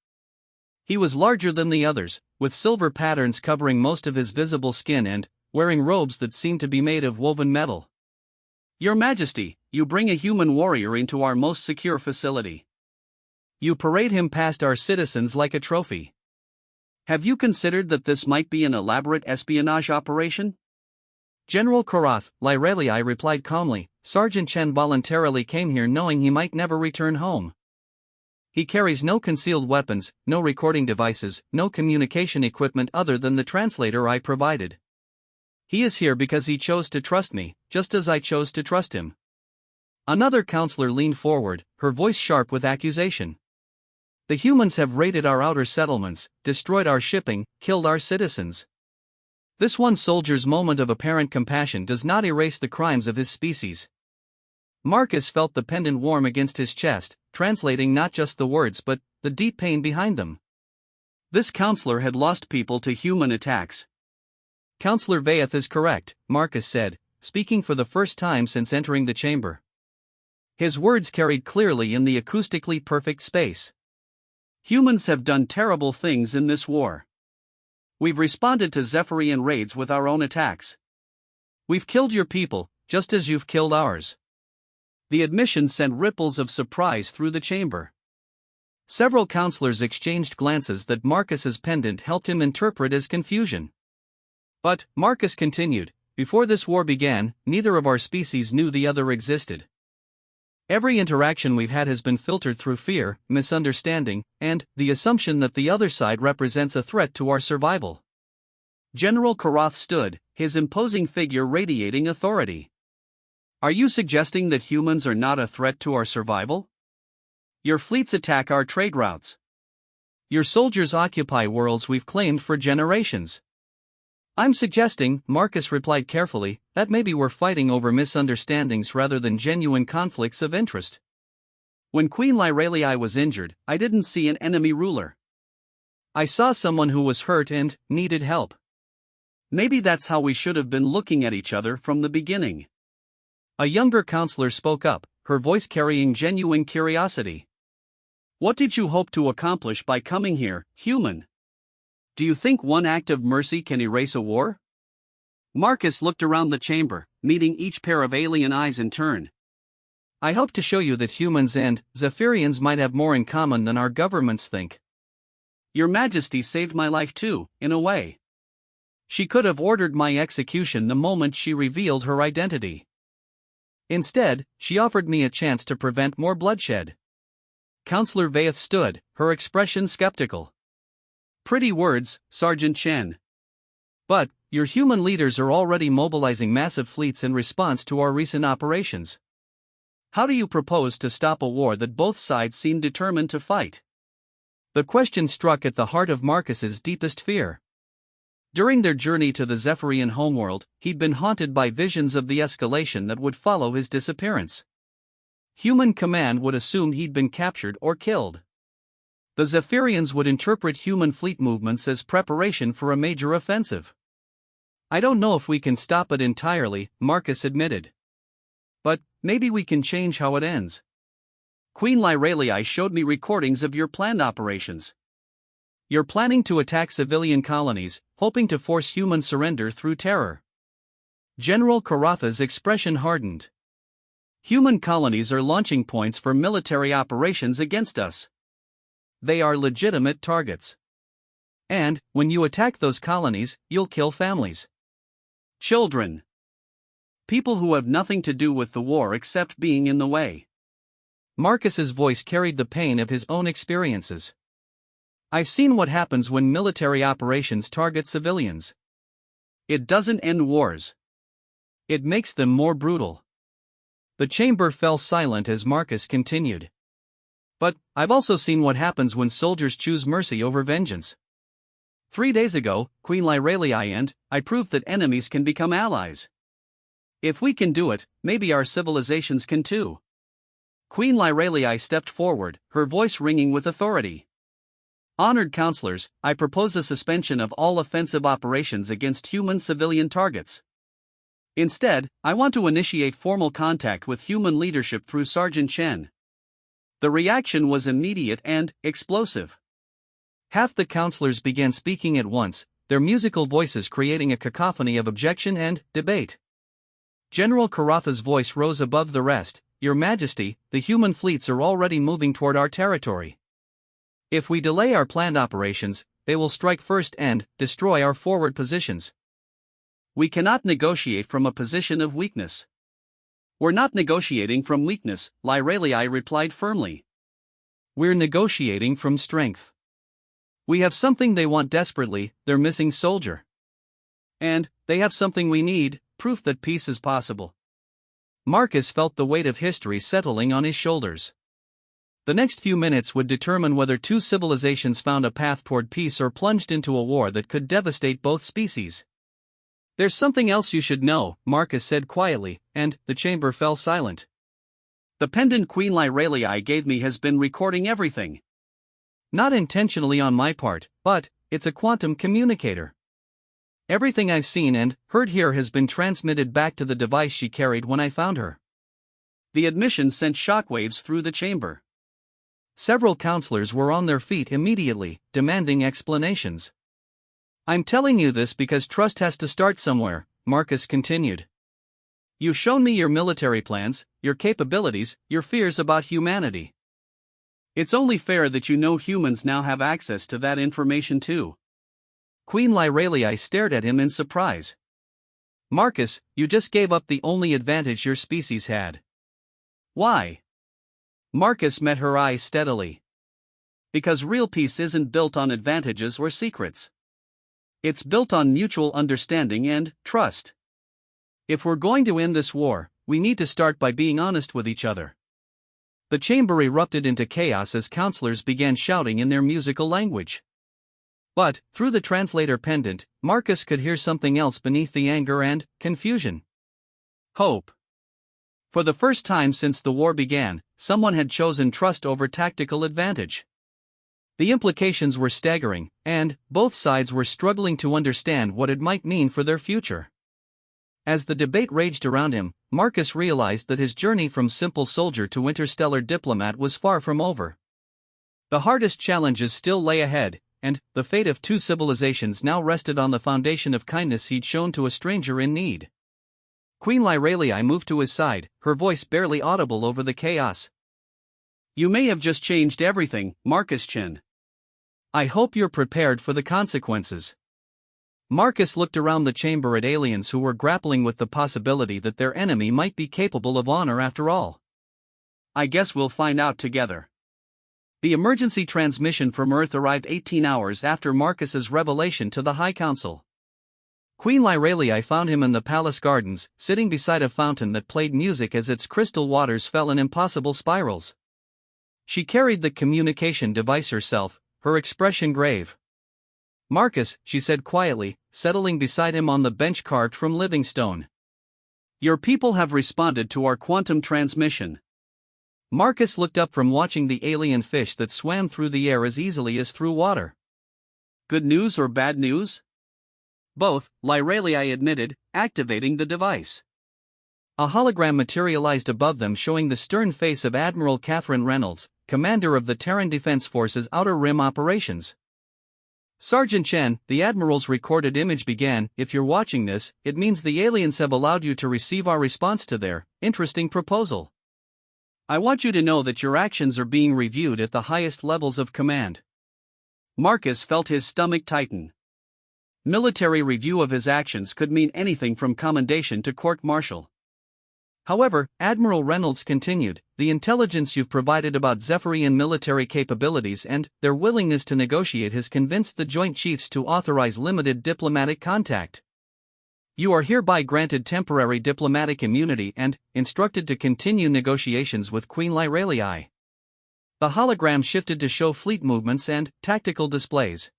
He was larger than the others, with silver patterns covering most of his visible skin and wearing robes that seemed to be made of woven metal. "Your Majesty, you bring a human warrior into our most secure facility. You parade him past our citizens like a trophy. Have you considered that this might be an elaborate espionage operation?" "General Korath," Lyreliai replied calmly, "Sergeant Chen voluntarily came here knowing he might never return home. He carries no concealed weapons, no recording devices, no communication equipment other than the translator I provided. He is here because he chose to trust me, just as I chose to trust him." Another counselor leaned forward, her voice sharp with accusation. "The humans have raided our outer settlements, destroyed our shipping, killed our citizens. This one soldier's moment of apparent compassion does not erase the crimes of his species. Marcus felt the pendant warm against his chest, translating not just the words but the deep pain behind them. This counselor had lost people to human attacks. Counselor Vaeth is correct, Marcus said, speaking for the first time since entering the chamber. His words carried clearly in the acoustically perfect space. Humans have done terrible things in this war. We've responded to Zephyrian raids with our own attacks. We've killed your people, just as you've killed ours. The admission sent ripples of surprise through the chamber. Several counselors exchanged glances that Marcus's pendant helped him interpret as confusion. But, Marcus continued, before this war began, neither of our species knew the other existed. Every interaction we've had has been filtered through fear, misunderstanding, and the assumption that the other side represents a threat to our survival. General Karath stood, his imposing figure radiating authority. Are you suggesting that humans are not a threat to our survival? Your fleets attack our trade routes. Your soldiers occupy worlds we've claimed for generations. I'm suggesting, Marcus replied carefully, that maybe we're fighting over misunderstandings rather than genuine conflicts of interest. When Queen Lyralii was injured, I didn't see an enemy ruler. I saw someone who was hurt and needed help. Maybe that's how we should have been looking at each other from the beginning. A younger counselor spoke up, her voice carrying genuine curiosity. What did you hope to accomplish by coming here, human? Do you think one act of mercy can erase a war? Marcus looked around the chamber, meeting each pair of alien eyes in turn. I hope to show you that humans and Zephyrians might have more in common than our governments think. Your Majesty saved my life too, in a way. She could have ordered my execution the moment she revealed her identity. Instead, she offered me a chance to prevent more bloodshed. Counselor Vaeth stood, her expression skeptical. Pretty words, Sergeant Chen. But, your human leaders are already mobilizing massive fleets in response to our recent operations. How do you propose to stop a war that both sides seem determined to fight? The question struck at the heart of Marcus's deepest fear. During their journey to the Zephyrian homeworld, he'd been haunted by visions of the escalation that would follow his disappearance. Human command would assume he'd been captured or killed. The Zephyrians would interpret human fleet movements as preparation for a major offensive. I don't know if we can stop it entirely, Marcus admitted. But, maybe we can change how it ends. Queen Lyralii showed me recordings of your planned operations. You're planning to attack civilian colonies, hoping to force human surrender through terror. General Karatha's expression hardened. Human colonies are launching points for military operations against us. They are legitimate targets. And, when you attack those colonies, you'll kill families. Children. People who have nothing to do with the war except being in the way. Marcus's voice carried the pain of his own experiences. I've seen what happens when military operations target civilians. It doesn't end wars. It makes them more brutal. The chamber fell silent as Marcus continued. But, I've also seen what happens when soldiers choose mercy over vengeance. 3 days ago, Queen Lyralii and I proved that enemies can become allies. If we can do it, maybe our civilizations can too. Queen Lyralii stepped forward, her voice ringing with authority. Honored counselors, I propose a suspension of all offensive operations against human civilian targets. Instead, I want to initiate formal contact with human leadership through Sergeant Chen. The reaction was immediate and explosive. Half the counselors began speaking at once, their musical voices creating a cacophony of objection and debate. General Karatha's voice rose above the rest. Your Majesty, the human fleets are already moving toward our territory. If we delay our planned operations, they will strike first and destroy our forward positions. We cannot negotiate from a position of weakness. We're not negotiating from weakness, Lyralii replied firmly. We're negotiating from strength. We have something they want desperately, their missing soldier. And, they have something we need, proof that peace is possible. Marcus felt the weight of history settling on his shoulders. The next few minutes would determine whether two civilizations found a path toward peace or plunged into a war that could devastate both species. There's something else you should know, Marcus said quietly, and the chamber fell silent. The pendant Queen Lyralii gave me has been recording everything. Not intentionally on my part, but it's a quantum communicator. Everything I've seen and heard here has been transmitted back to the device she carried when I found her. The admission sent shockwaves through the chamber. Several counselors were on their feet immediately, demanding explanations. I'm telling you this because trust has to start somewhere, Marcus continued. You've shown me your military plans, your capabilities, your fears about humanity. It's only fair that you know humans now have access to that information too. Queen Lyralii stared at him in surprise. Marcus, you just gave up the only advantage your species had. Why? Marcus met her eyes steadily. Because real peace isn't built on advantages or secrets. It's built on mutual understanding and trust. If we're going to end this war, we need to start by being honest with each other. The chamber erupted into chaos as counselors began shouting in their musical language. But, through the translator pendant, Marcus could hear something else beneath the anger and confusion. Hope. For the first time since the war began, someone had chosen trust over tactical advantage. The implications were staggering, and both sides were struggling to understand what it might mean for their future. As the debate raged around him, Marcus realized that his journey from simple soldier to interstellar diplomat was far from over. The hardest challenges still lay ahead, and the fate of two civilizations now rested on the foundation of kindness he'd shown to a stranger in need. Queen Lyralii moved to his side, her voice barely audible over the chaos. You may have just changed everything, Marcus Chen. I hope you're prepared for the consequences. Marcus looked around the chamber at aliens who were grappling with the possibility that their enemy might be capable of honor after all. I guess we'll find out together. The emergency transmission from Earth arrived 18 hours after Marcus's revelation to the High Council. Queen Lyralii found him in the palace gardens, sitting beside a fountain that played music as its crystal waters fell in impossible spirals. She carried the communication device herself, her expression grave. Marcus, she said quietly, settling beside him on the bench carved from living stone. Your people have responded to our quantum transmission. Marcus looked up from watching the alien fish that swam through the air as easily as through water. Good news or bad news? Both, Lyralii admitted, activating the device. A hologram materialized above them showing the stern face of Admiral Catherine Reynolds, commander of the Terran Defense Force's Outer Rim operations. Sergeant Chen, the Admiral's recorded image began, if you're watching this, it means the aliens have allowed you to receive our response to their interesting proposal. I want you to know that your actions are being reviewed at the highest levels of command. Marcus felt his stomach tighten. Military review of his actions could mean anything from commendation to court-martial. However, Admiral Reynolds continued, the intelligence you've provided about Zephyrian military capabilities and their willingness to negotiate has convinced the Joint Chiefs to authorize limited diplomatic contact. You are hereby granted temporary diplomatic immunity and instructed to continue negotiations with Queen Lyralii. The hologram shifted to show fleet movements and tactical displays.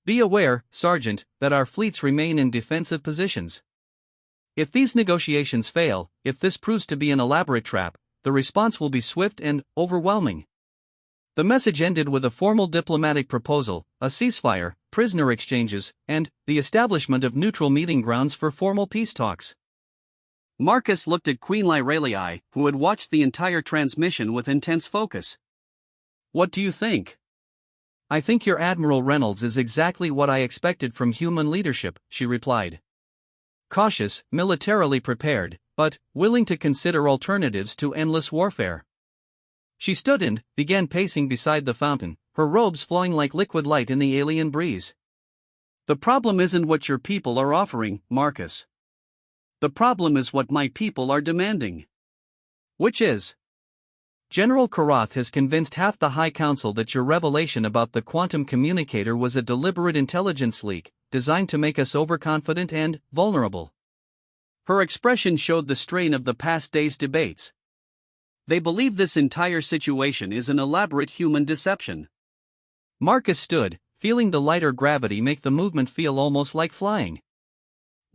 Be aware, Sergeant, that our fleets remain in defensive positions. If these negotiations fail, if this proves to be an elaborate trap, the response will be swift and overwhelming. The message ended with a formal diplomatic proposal, a ceasefire, prisoner exchanges, and the establishment of neutral meeting grounds for formal peace talks. Marcus looked at Queen Lyralii, who had watched the entire transmission with intense focus. What do you think? I think your Admiral Reynolds is exactly what I expected from human leadership, she replied. Cautious, militarily prepared, but willing to consider alternatives to endless warfare. She stood and began pacing beside the fountain, her robes flowing like liquid light in the alien breeze. The problem isn't what your people are offering, Marcus. The problem is what my people are demanding. Which is? General Karath has convinced half the High Council that your revelation about the quantum communicator was a deliberate intelligence leak, designed to make us overconfident and vulnerable. Her expression showed the strain of the past day's debates. They believe this entire situation is an elaborate human deception. Marcus stood, feeling the lighter gravity make the movement feel almost like flying.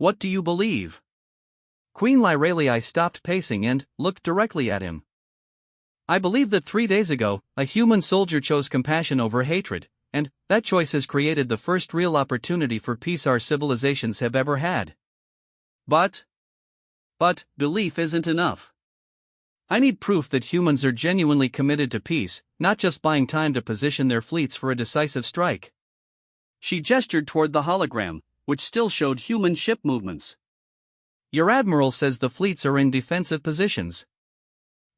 what do you believe? Queen Lyralei stopped pacing and looked directly at him. I believe that 3 days ago, a human soldier chose compassion over hatred, and that choice has created the first real opportunity for peace our civilizations have ever had. But belief isn't enough. I need proof that humans are genuinely committed to peace, not just buying time to position their fleets for a decisive strike. She gestured toward the hologram, which still showed human ship movements. Your admiral says the fleets are in defensive positions.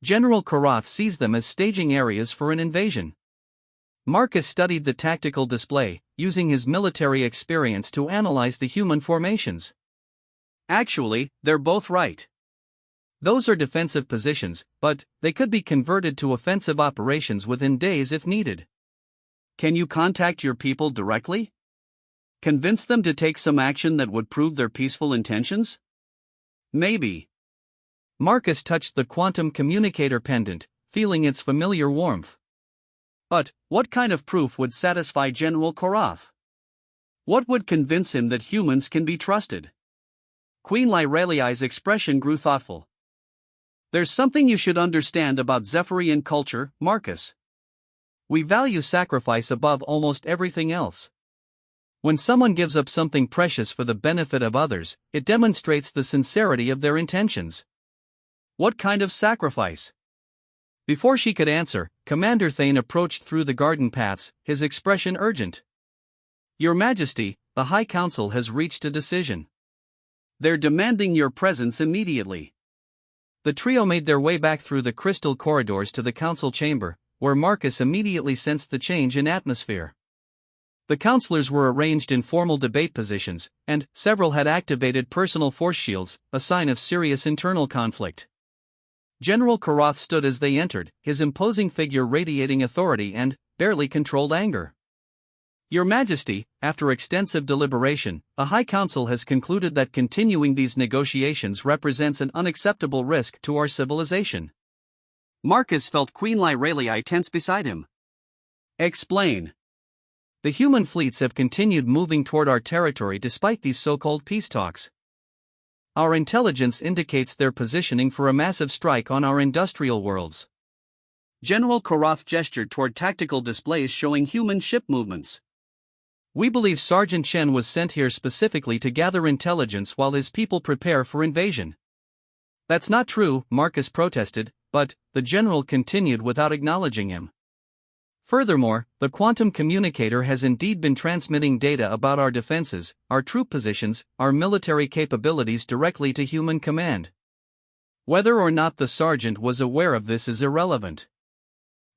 General Karath sees them as staging areas for an invasion. Marcus studied the tactical display, using his military experience to analyze the human formations. Actually, they're both right. Those are defensive positions, but they could be converted to offensive operations within days if needed. Can you contact your people directly? Convince them to take some action that would prove their peaceful intentions? Maybe. Marcus touched the quantum communicator pendant, feeling its familiar warmth. But what kind of proof would satisfy General Karath? What would convince him that humans can be trusted? Queen Lyralei's expression grew thoughtful. There's something you should understand about Zephyrian culture, Marcus. We value sacrifice above almost everything else. When someone gives up something precious for the benefit of others, it demonstrates the sincerity of their intentions. What kind of sacrifice? Before she could answer, Commander Thane approached through the garden paths, his expression urgent. Your Majesty, the High Council has reached a decision. They're demanding your presence immediately. The trio made their way back through the crystal corridors to the council chamber, where Marcus immediately sensed the change in atmosphere. The councillors were arranged in formal debate positions, and several had activated personal force shields, a sign of serious internal conflict. General Karath stood as they entered, his imposing figure radiating authority and barely controlled anger. Your Majesty, after extensive deliberation, a High Council has concluded that continuing these negotiations represents an unacceptable risk to our civilization. Marcus felt Queen Lyralei tense beside him. Explain. The human fleets have continued moving toward our territory despite these so-called peace talks. Our intelligence indicates they're positioning for a massive strike on our industrial worlds. General Karath gestured toward tactical displays showing human ship movements. We believe Sergeant Chen was sent here specifically to gather intelligence while his people prepare for invasion. That's not true, Marcus protested, but the general continued without acknowledging him. Furthermore, the quantum communicator has indeed been transmitting data about our defenses, our troop positions, our military capabilities directly to human command. Whether or not the sergeant was aware of this is irrelevant.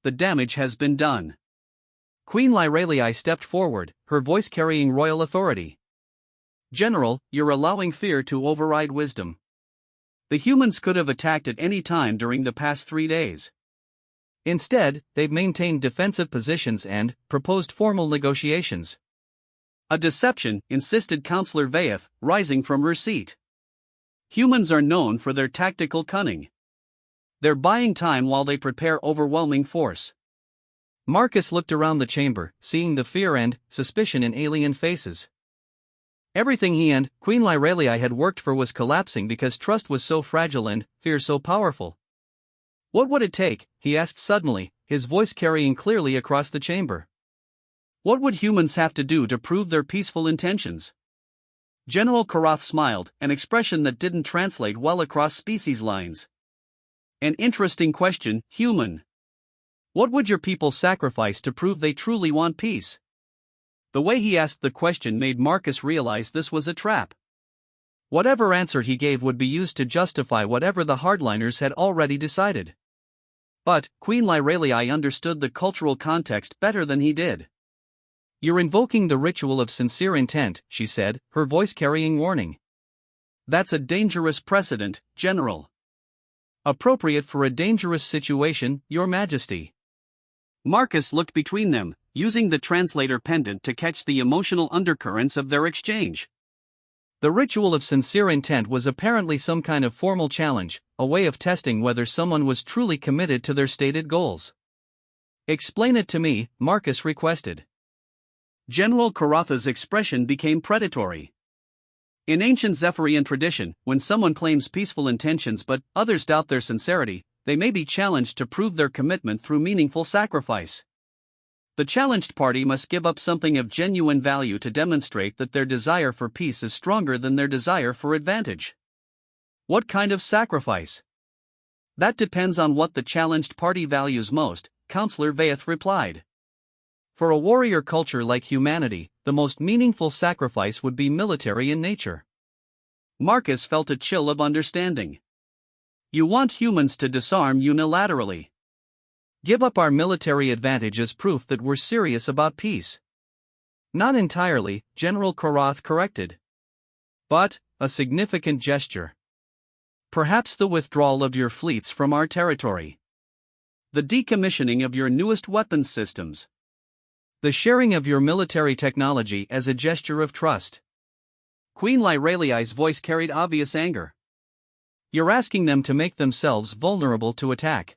The damage has been done. Queen Lyralei stepped forward, her voice carrying royal authority. General, you're allowing fear to override wisdom. The humans could have attacked at any time during the past 3 days. Instead, they've maintained defensive positions and proposed formal negotiations. A deception, insisted Councillor Vaeth, rising from her seat. Humans are known for their tactical cunning. They're buying time while they prepare overwhelming force. Marcus looked around the chamber, seeing the fear and suspicion in alien faces. Everything he and Queen Lyralei had worked for was collapsing because trust was so fragile and fear so powerful. What would it take, he asked suddenly, his voice carrying clearly across the chamber. What would humans have to do to prove their peaceful intentions? General Karath smiled, an expression that didn't translate well across species lines. An interesting question, human. What would your people sacrifice to prove they truly want peace? The way he asked the question made Marcus realize this was a trap. Whatever answer he gave would be used to justify whatever the hardliners had already decided. But Queen Lyralei understood the cultural context better than he did. You're invoking the ritual of sincere intent, she said, her voice carrying warning. That's a dangerous precedent, General. Appropriate for a dangerous situation, Your Majesty. Marcus looked between them, using the translator pendant to catch the emotional undercurrents of their exchange. The ritual of sincere intent was apparently some kind of formal challenge, a way of testing whether someone was truly committed to their stated goals. Explain it to me, Marcus requested. General Karath's expression became predatory. In ancient Zephyrian tradition, when someone claims peaceful intentions but others doubt their sincerity, they may be challenged to prove their commitment through meaningful sacrifice. The challenged party must give up something of genuine value to demonstrate that their desire for peace is stronger than their desire for advantage. What kind of sacrifice? That depends on what the challenged party values most, Counselor Vaeth replied. For a warrior culture like humanity, the most meaningful sacrifice would be military in nature. Marcus felt a chill of understanding. You want humans to disarm unilaterally. Give up our military advantage as proof that we're serious about peace. Not entirely, General Korath corrected. But, a significant gesture. Perhaps the withdrawal of your fleets from our territory. The decommissioning of your newest weapons systems. The sharing of your military technology as a gesture of trust. Queen Lyreliai's voice carried obvious anger. You're asking them to make themselves vulnerable to attack.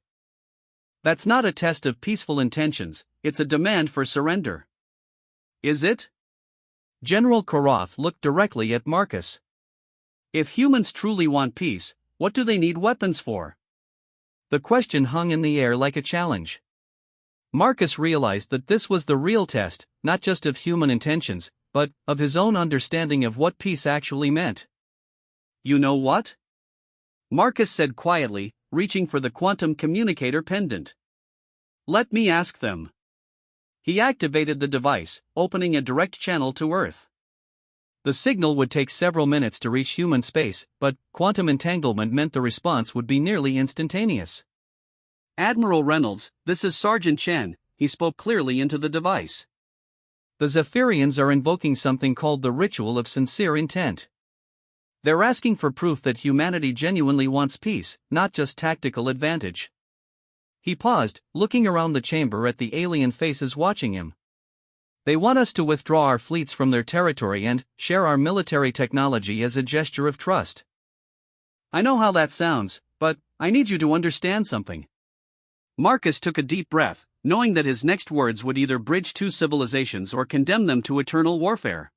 That's not a test of peaceful intentions, it's a demand for surrender. Is it? General Korath looked directly at Marcus. If humans truly want peace, what do they need weapons for? The question hung in the air like a challenge. Marcus realized that this was the real test, not just of human intentions, but of his own understanding of what peace actually meant. You know what? Marcus said quietly, reaching for the quantum communicator pendant. Let me ask them. He activated the device, opening a direct channel to Earth. The signal would take several minutes to reach human space, but quantum entanglement meant the response would be nearly instantaneous. Admiral Reynolds, this is Sergeant Chen, he spoke clearly into the device. The Zephyrians are invoking something called the Ritual of Sincere Intent. They're asking for proof that humanity genuinely wants peace, not just tactical advantage. He paused, looking around the chamber at the alien faces watching him. They want us to withdraw our fleets from their territory and share our military technology as a gesture of trust. I know how that sounds, but I need you to understand something. Marcus took a deep breath, knowing that his next words would either bridge two civilizations or condemn them to eternal warfare.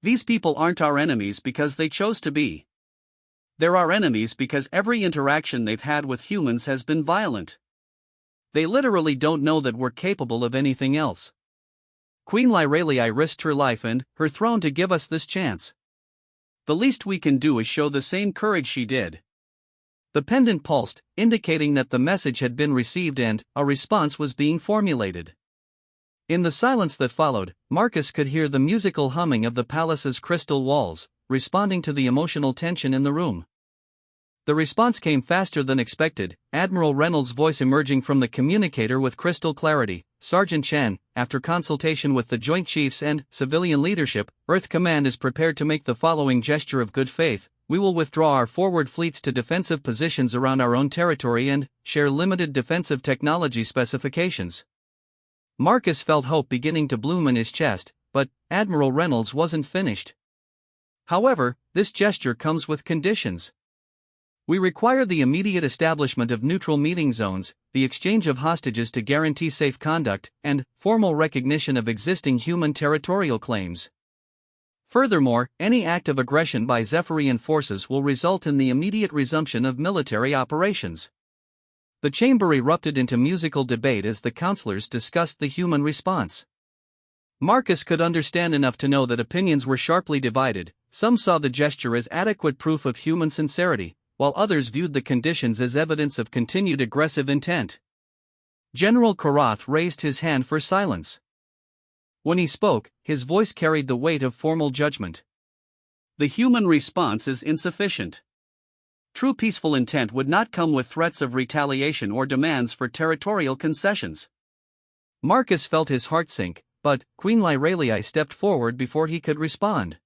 These people aren't our enemies because they chose to be. They're our enemies because every interaction they've had with humans has been violent. They literally don't know that we're capable of anything else. Queen Lyreliai risked her life and her throne to give us this chance. The least we can do is show the same courage she did. The pendant pulsed, indicating that the message had been received and a response was being formulated. In the silence that followed, Marcus could hear the musical humming of the palace's crystal walls, responding to the emotional tension in the room. The response came faster than expected, Admiral Reynolds' voice emerging from the communicator with crystal clarity. Sergeant Chen, after consultation with the Joint Chiefs and civilian leadership, Earth Command is prepared to make the following gesture of good faith. We will withdraw our forward fleets to defensive positions around our own territory and share limited defensive technology specifications. Marcus felt hope beginning to bloom in his chest, but Admiral Reynolds wasn't finished. However, this gesture comes with conditions. We require the immediate establishment of neutral meeting zones, the exchange of hostages to guarantee safe conduct, and formal recognition of existing human territorial claims. Furthermore, any act of aggression by Zephyrian forces will result in the immediate resumption of military operations. The chamber erupted into musical debate as the counselors discussed the human response. Marcus could understand enough to know that opinions were sharply divided. Some saw the gesture as adequate proof of human sincerity, while others viewed the conditions as evidence of continued aggressive intent. General Korath raised his hand for silence. When he spoke, his voice carried the weight of formal judgment. The human response is insufficient. True peaceful intent would not come with threats of retaliation or demands for territorial concessions. Marcus felt his heart sink, but Queen Lyreliai stepped forward before he could respond.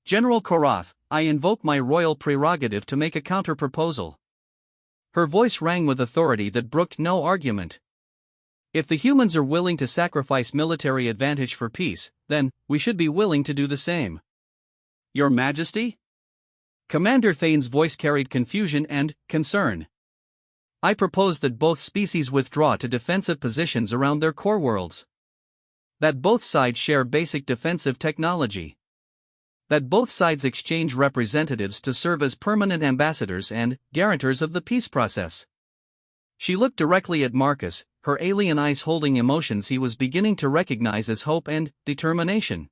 General Korath, I invoke my royal prerogative to make a counter-proposal. Her voice rang with authority that brooked no argument. If the humans are willing to sacrifice military advantage for peace, then we should be willing to do the same. Your Majesty? Commander Thane's voice carried confusion and concern. I propose that both species withdraw to defensive positions around their core worlds. That both sides share basic defensive technology. that both sides exchange representatives to serve as permanent ambassadors and guarantors of the peace process. She looked directly at Marcus, her alien eyes holding emotions he was beginning to recognize as hope and determination.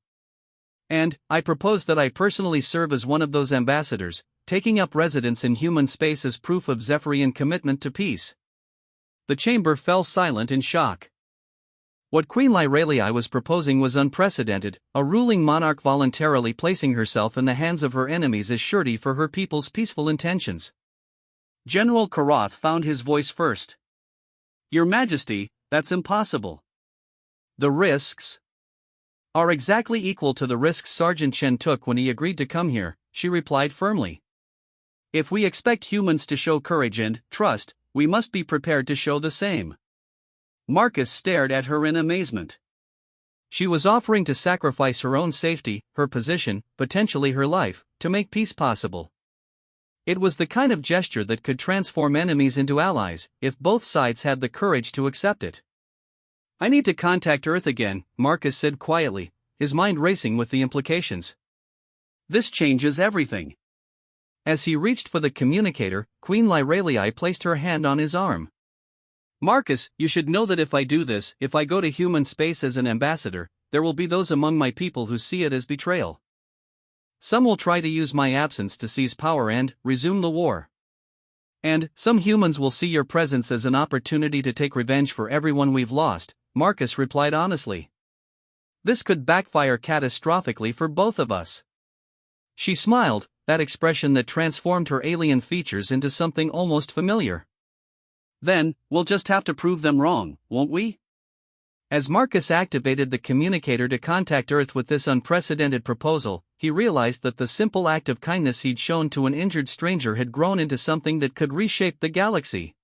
"And I propose that I personally serve as one of those ambassadors, taking up residence in human space as proof of Zephyrian commitment to peace." The chamber fell silent in shock. What Queen Lyralii was proposing was unprecedented, a ruling monarch voluntarily placing herself in the hands of her enemies as surety for her people's peaceful intentions. General Karath found his voice first. "Your Majesty, that's impossible." "The risks are exactly equal to the risks Sergeant Chen took when he agreed to come here," she replied firmly. "If we expect humans to show courage and trust, we must be prepared to show the same." Marcus stared at her in amazement. She was offering to sacrifice her own safety, her position, potentially her life, to make peace possible. It was the kind of gesture that could transform enemies into allies, if both sides had the courage to accept it. "I need to contact Earth again," Marcus said quietly, his mind racing with the implications. "This changes everything." As he reached for the communicator, Queen Lyralii placed her hand on his arm. "Marcus, you should know that if I do this, if I go to human space as an ambassador, there will be those among my people who see it as betrayal. Some will try to use my absence to seize power and resume the war. And some humans will see your presence as an opportunity to take revenge for everyone we've lost," Marcus replied honestly. "This could backfire catastrophically for both of us." She smiled, that expression that transformed her alien features into something almost familiar. "Then, we'll just have to prove them wrong, won't we?" As Marcus activated the communicator to contact Earth with this unprecedented proposal, he realized that the simple act of kindness he'd shown to an injured stranger had grown into something that could reshape the galaxy.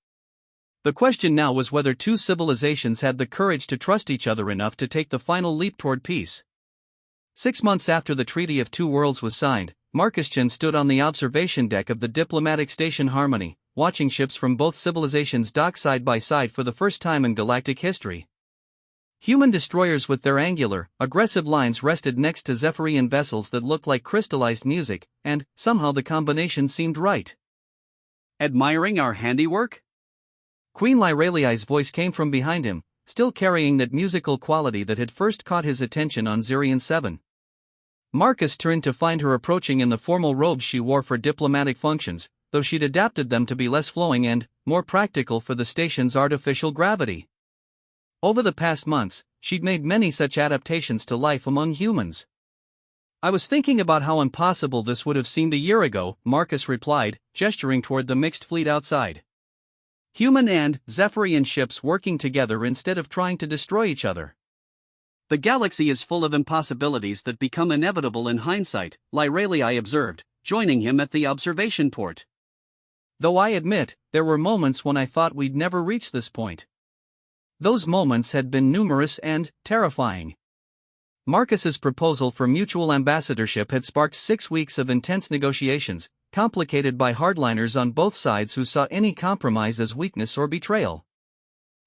The question now was whether two civilizations had the courage to trust each other enough to take the final leap toward peace. 6 months after the Treaty of Two Worlds was signed, Marcus Chen stood on the observation deck of the diplomatic station Harmony, watching ships from both civilizations dock side by side for the first time in galactic history. Human destroyers with their angular, aggressive lines rested next to Zephyrian vessels that looked like crystallized music, and somehow the combination seemed right. "Admiring our handiwork?" Queen Lyralii's voice came from behind him, still carrying that musical quality that had first caught his attention on Zirian 7. Marcus turned to find her approaching in the formal robes she wore for diplomatic functions, though she'd adapted them to be less flowing and more practical for the station's artificial gravity. Over the past months, she'd made many such adaptations to life among humans. "I was thinking about how impossible this would have seemed a year ago," Marcus replied, gesturing toward the mixed fleet outside. "Human and Zephyrian ships working together instead of trying to destroy each other. The galaxy is full of impossibilities that become inevitable in hindsight," Lyralii observed, joining him at the observation port. "Though I admit, there were moments when I thought we'd never reach this point." Those moments had been numerous and terrifying. Marcus's proposal for mutual ambassadorship had sparked 6 weeks of intense negotiations, complicated by hardliners on both sides who saw any compromise as weakness or betrayal.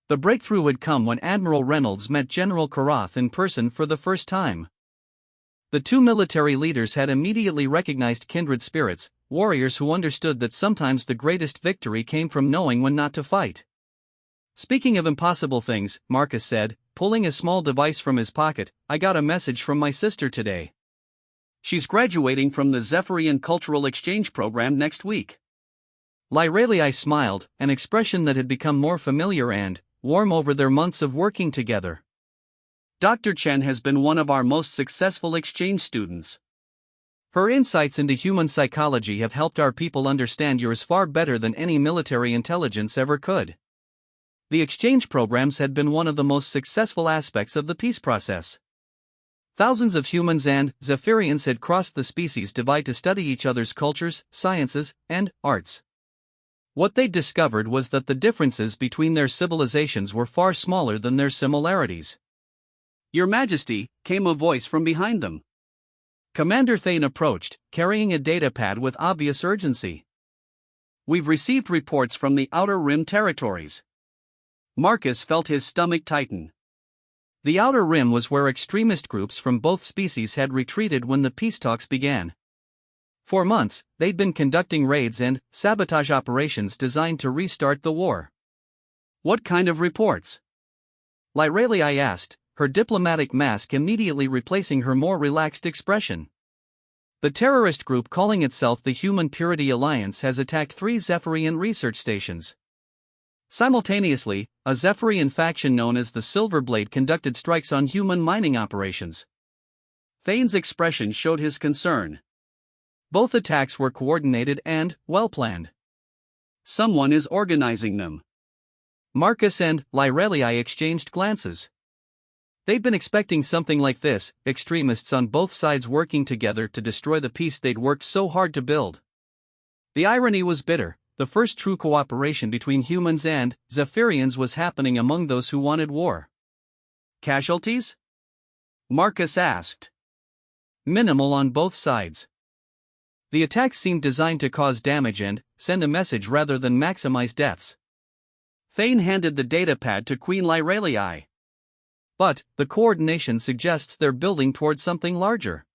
The breakthrough had come when Admiral Reynolds met General Karath in person for the first time. The two military leaders had immediately recognized kindred spirits, warriors who understood that sometimes the greatest victory came from knowing when not to fight. "Speaking of impossible things," Marcus said, pulling a small device from his pocket, "I got a message from my sister today. She's graduating from the Zephyrian Cultural Exchange Program next week." Lyralii smiled, an expression that had become more familiar and warm over their months of working together. "Dr. Chen has been one of our most successful exchange students. Her insights into human psychology have helped our people understand yours far better than any military intelligence ever could." The exchange programs had been one of the most successful aspects of the peace process. Thousands of humans and Zephyrians had crossed the species divide to study each other's cultures, sciences, and arts. What they discovered was that the differences between their civilizations were far smaller than their similarities. "Your Majesty," came a voice from behind them. Commander Thane approached, carrying a datapad with obvious urgency. "We've received reports from the Outer Rim territories." Marcus felt his stomach tighten. The outer rim was where extremist groups from both species had retreated when the peace talks began. For months, they'd been conducting raids and sabotage operations designed to restart the war. What kind of reports? Lyralii asked, her diplomatic mask immediately replacing her more relaxed expression. The terrorist group calling itself the Human Purity Alliance has attacked 3 Zephyrian research stations. Simultaneously, a Zephyrian faction known as the Silverblade conducted strikes on human mining operations. Thane's expression showed his concern. Both attacks were coordinated and well-planned. Someone is organizing them. Marcus and Lyralii exchanged glances. They'd been expecting something like this, extremists on both sides working together to destroy the peace they'd worked so hard to build. The irony was bitter. The first true cooperation between humans and Zephyrians was happening among those who wanted war. Casualties? Marcus asked. Minimal on both sides. The attacks seemed designed to cause damage and send a message rather than maximize deaths. Thane handed the datapad to Queen Lyralii. But the coordination suggests they're building towards something larger.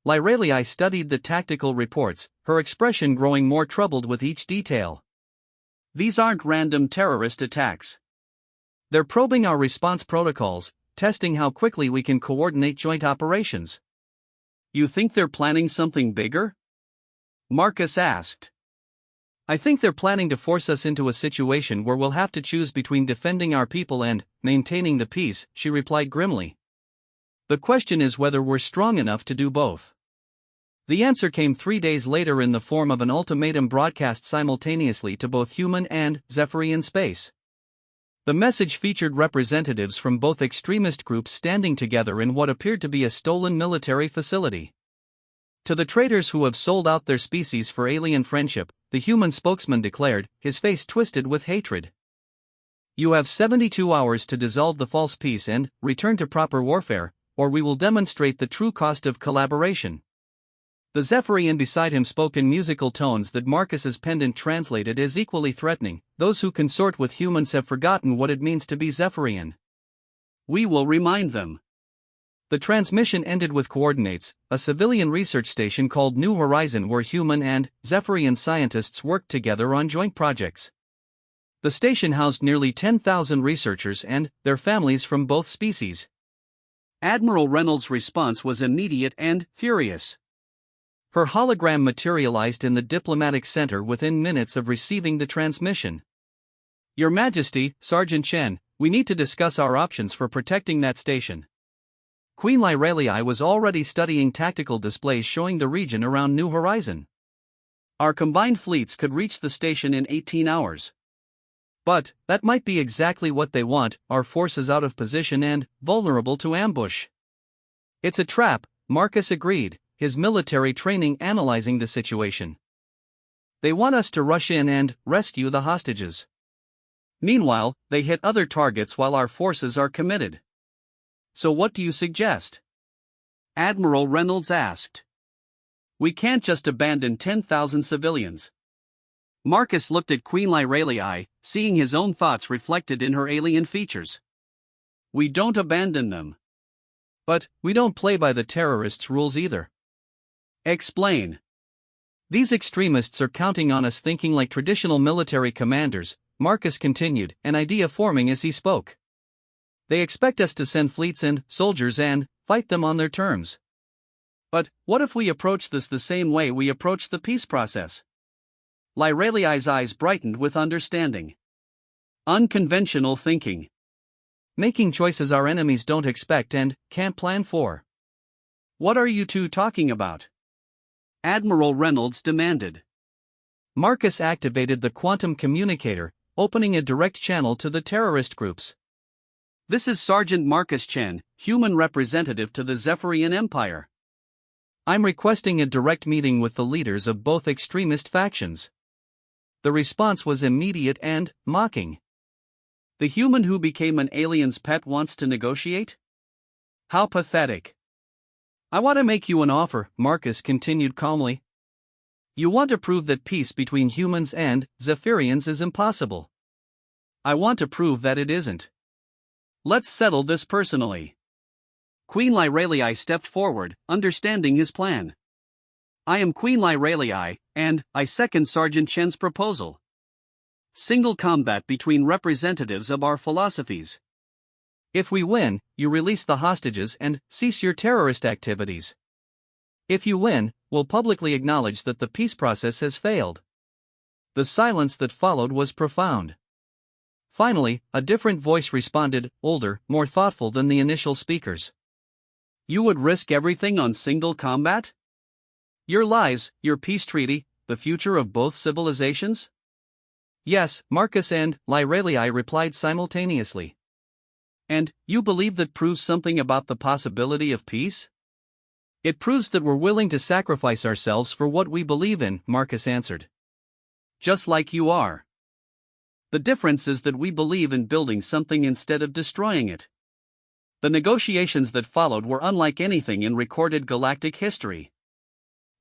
Lyralii studied the tactical reports, her expression growing more troubled with each detail. These aren't random terrorist attacks. They're probing our response protocols, testing how quickly we can coordinate joint operations. You think they're planning something bigger? Marcus asked. I think they're planning to force us into a situation where we'll have to choose between defending our people and maintaining the peace, she replied grimly. The question is whether we're strong enough to do both. The answer came 3 days later in the form of an ultimatum broadcast simultaneously to both human and Zephyrian space. The message featured representatives from both extremist groups standing together in what appeared to be a stolen military facility. To the traitors who have sold out their species for alien friendship, the human spokesman declared, his face twisted with hatred. You have 72 hours to dissolve the false peace and return to proper warfare, or we will demonstrate the true cost of collaboration. The Zephyrian beside him spoke in musical tones that Marcus's pendant translated as equally threatening. Those who consort with humans have forgotten what it means to be Zephyrian. We will remind them. The transmission ended with coordinates, a civilian research station called New Horizon where human and Zephyrian scientists worked together on joint projects. The station housed nearly 10,000 researchers and their families from both species. Admiral Reynolds' response was immediate and furious. Her hologram materialized in the diplomatic center within minutes of receiving the transmission. Your Majesty, Sergeant Chen, we need to discuss our options for protecting that station. Queen Lyralii was already studying tactical displays showing the region around New Horizon. Our combined fleets could reach the station in 18 hours. But that might be exactly what they want, our forces out of position and vulnerable to ambush. It's a trap, Marcus agreed, his military training analyzing the situation. They want us to rush in and rescue the hostages. Meanwhile, they hit other targets while our forces are committed. So what do you suggest? Admiral Reynolds asked. We can't just abandon 10,000 civilians. Marcus looked at Queen Lyralii, seeing his own thoughts reflected in her alien features. We don't abandon them. But we don't play by the terrorists' rules either. Explain. These extremists are counting on us thinking like traditional military commanders, Marcus continued, an idea forming as he spoke. They expect us to send fleets and soldiers and fight them on their terms. But what if we approach this the same way we approach the peace process? Lyralii's eyes brightened with understanding. Unconventional thinking. Making choices our enemies don't expect and can't plan for. What are you two talking about? Admiral Reynolds demanded. Marcus activated the quantum communicator, opening a direct channel to the terrorist groups. This is Sergeant Marcus Chen, human representative to the Zephyrian Empire. I'm requesting a direct meeting with the leaders of both extremist factions. The response was immediate and mocking. The human who became an alien's pet wants to negotiate? How pathetic. I want to make you an offer, Marcus continued calmly. You want to prove that peace between humans and Zephyrians is impossible. I want to prove that it isn't. Let's settle this personally. Queen Lyralii stepped forward, understanding his plan. I am Queen Lyralii, and I second Sergeant Chen's proposal. Single combat between representatives of our philosophies. If we win, you release the hostages and cease your terrorist activities. If you win, we'll publicly acknowledge that the peace process has failed. The silence that followed was profound. Finally, a different voice responded, older, more thoughtful than the initial speakers. You would risk everything on single combat? Your lives, your peace treaty, the future of both civilizations? Yes, Marcus and Lyralii replied simultaneously. And you believe that proves something about the possibility of peace? It proves that we're willing to sacrifice ourselves for what we believe in, Marcus answered. Just like you are. The difference is that we believe in building something instead of destroying it. The negotiations that followed were unlike anything in recorded galactic history.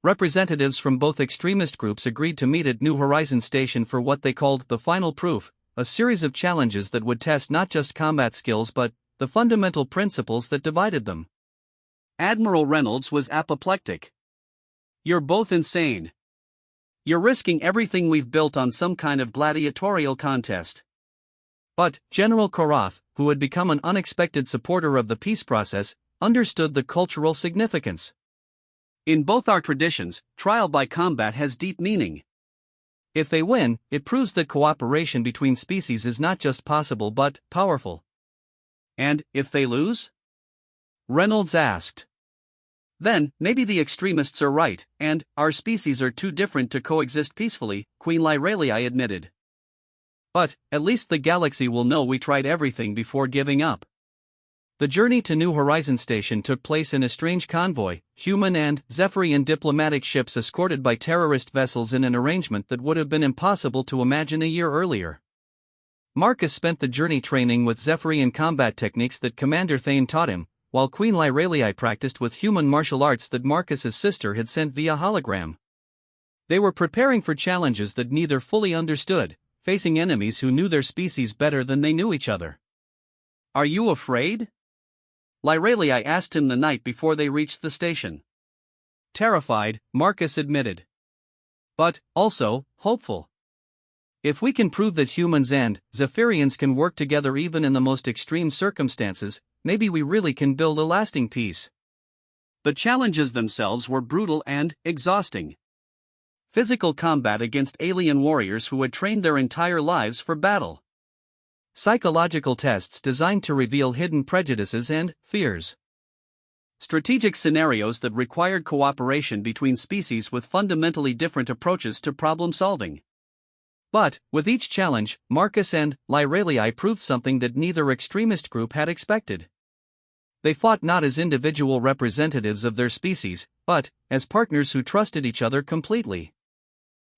Representatives from both extremist groups agreed to meet at New Horizons Station for what they called the final proof, a series of challenges that would test not just combat skills but the fundamental principles that divided them. Admiral Reynolds was apoplectic. You're both insane. You're risking everything we've built on some kind of gladiatorial contest. But General Korath, who had become an unexpected supporter of the peace process, understood the cultural significance. In both our traditions, trial by combat has deep meaning. If they win, it proves that cooperation between species is not just possible but powerful. And if they lose? Reynolds asked. Then, maybe the extremists are right, and our species are too different to coexist peacefully, Queen Lyralii admitted. But, at least the galaxy will know we tried everything before giving up. The journey to New Horizons Station took place in a strange convoy, human and Zephyrian diplomatic ships escorted by terrorist vessels in an arrangement that would have been impossible to imagine a year earlier. Marcus spent the journey training with Zephyrian combat techniques that Commander Thane taught him, while Queen Lyralii practiced with human martial arts that Marcus's sister had sent via hologram. They were preparing for challenges that neither fully understood, facing enemies who knew their species better than they knew each other. Are you afraid? Lyralii asked him the night before they reached the station. Terrified, Marcus admitted. But, also, hopeful. If we can prove that humans and Zephyrians can work together even in the most extreme circumstances, maybe we really can build a lasting peace. The challenges themselves were brutal and exhausting. Physical combat against alien warriors who had trained their entire lives for battle. Psychological tests designed to reveal hidden prejudices and fears. Strategic scenarios that required cooperation between species with fundamentally different approaches to problem solving. But, with each challenge, Marcus and Lyralii proved something that neither extremist group had expected. They fought not as individual representatives of their species, but as partners who trusted each other completely.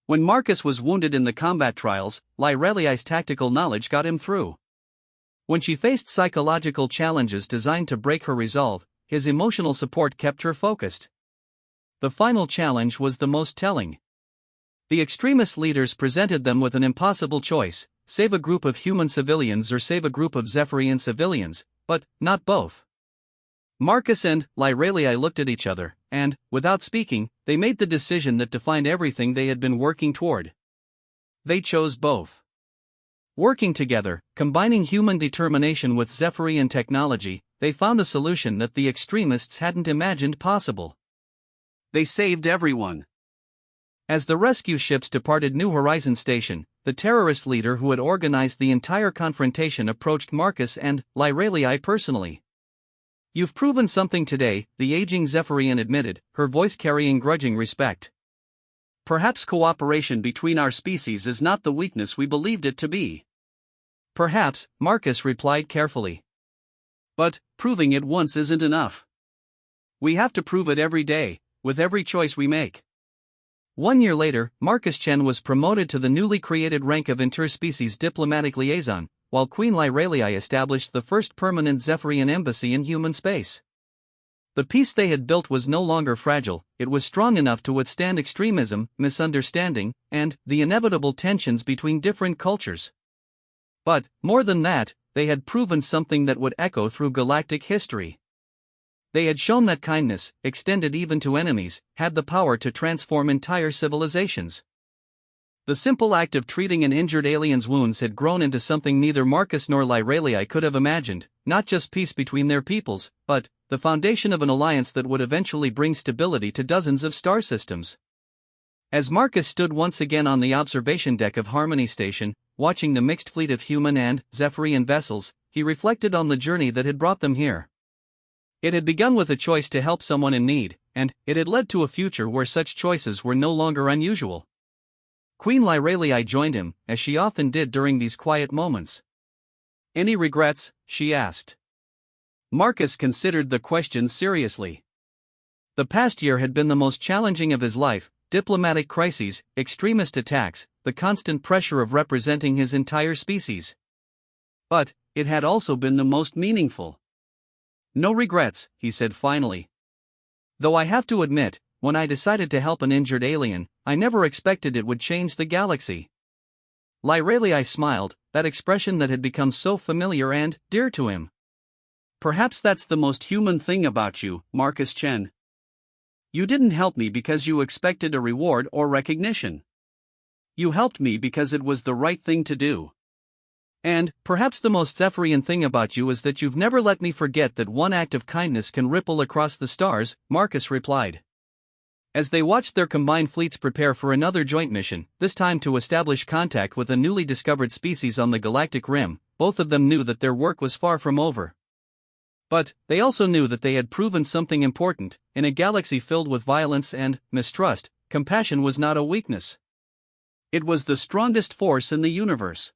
When Marcus was wounded in the combat trials, Lyralii's tactical knowledge got him through. When she faced psychological challenges designed to break her resolve, his emotional support kept her focused. The final challenge was the most telling. The extremist leaders presented them with an impossible choice: save a group of human civilians or save a group of Zephyrian civilians, but not both. Marcus and Lyralii looked at each other, and, without speaking, they made the decision that defined everything they had been working toward. They chose both. Working together, combining human determination with Zephyrian technology, they found a solution that the extremists hadn't imagined possible. They saved everyone. As the rescue ships departed New Horizons Station, the terrorist leader who had organized the entire confrontation approached Marcus and Lyralii personally. "You've proven something today," the aging Zephyrian admitted, her voice carrying grudging respect. "Perhaps cooperation between our species is not the weakness we believed it to be." "Perhaps," Marcus replied carefully. "But proving it once isn't enough. We have to prove it every day, with every choice we make." 1 year later, Marcus Chen was promoted to the newly created rank of interspecies diplomatic liaison, while Queen Lyralii established the first permanent Zephyrian embassy in human space. The peace they had built was no longer fragile, it was strong enough to withstand extremism, misunderstanding, and the inevitable tensions between different cultures. But, more than that, they had proven something that would echo through galactic history. They had shown that kindness, extended even to enemies, had the power to transform entire civilizations. The simple act of treating an injured alien's wounds had grown into something neither Marcus nor Lyralii could have imagined, not just peace between their peoples, but the foundation of an alliance that would eventually bring stability to dozens of star systems. As Marcus stood once again on the observation deck of Harmony Station, watching the mixed fleet of human and Zephyrian vessels, he reflected on the journey that had brought them here. It had begun with a choice to help someone in need, and it had led to a future where such choices were no longer unusual. Queen Lyralii joined him, as she often did during these quiet moments. "Any regrets?" she asked. Marcus considered the question seriously. The past year had been the most challenging of his life: diplomatic crises, extremist attacks, the constant pressure of representing his entire species. But it had also been the most meaningful. "No regrets," he said finally. "Though I have to admit, when I decided to help an injured alien, I never expected it would change the galaxy." Lyralii smiled, that expression that had become so familiar and dear to him. "Perhaps that's the most human thing about you, Marcus Chen. You didn't help me because you expected a reward or recognition. You helped me because it was the right thing to do. And perhaps the most Zephyrian thing about you is that you've never let me forget that one act of kindness can ripple across the stars," Marcus replied. As they watched their combined fleets prepare for another joint mission, this time to establish contact with a newly discovered species on the galactic rim, both of them knew that their work was far from over. But they also knew that they had proven something important: in a galaxy filled with violence and mistrust, compassion was not a weakness. It was the strongest force in the universe.